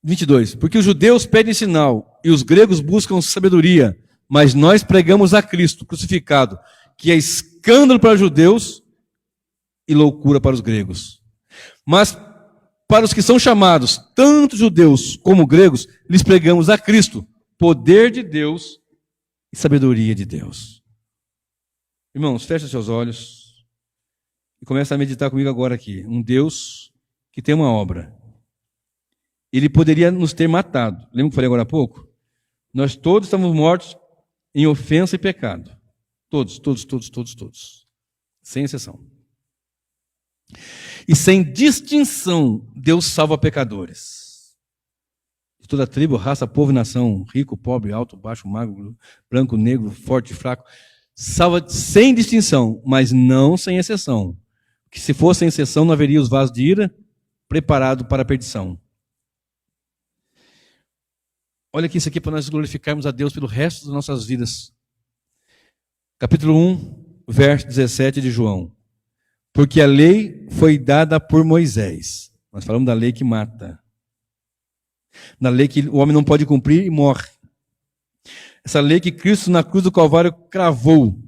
22. Porque os judeus pedem sinal e os gregos buscam sabedoria, mas nós pregamos a Cristo crucificado, que é escândalo para os judeus e loucura para os gregos. Mas para os que são chamados, tanto judeus como gregos, lhes pregamos a Cristo, poder de Deus e sabedoria de Deus. Irmãos, feche seus olhos e comece a meditar comigo agora aqui. Um Deus que tem uma obra. Ele poderia nos ter matado. Lembra que eu falei agora há pouco? Nós todos estamos mortos em ofensa e pecado. Todos. Sem exceção. E sem distinção, Deus salva pecadores. De toda tribo, raça, povo e nação, rico, pobre, alto, baixo, magro, branco, negro, forte, fraco. Salva sem distinção, mas não sem exceção. Porque se fosse sem exceção, não haveria os vasos de ira preparados para a perdição. Olha aqui isso aqui para nós glorificarmos a Deus pelo resto das nossas vidas. Capítulo 1, verso 17 de João. Porque a lei foi dada por Moisés. Nós falamos da lei que mata. Na lei que o homem não pode cumprir e morre. Essa lei que Cristo na cruz do Calvário cravou,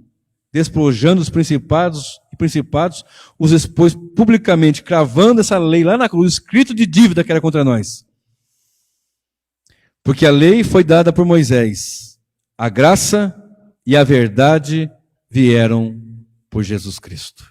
despojando os principados, os expôs publicamente, cravando essa lei lá na cruz, escrito de dívida que era contra nós. Porque a lei foi dada por Moisés, a graça e a verdade vieram por Jesus Cristo.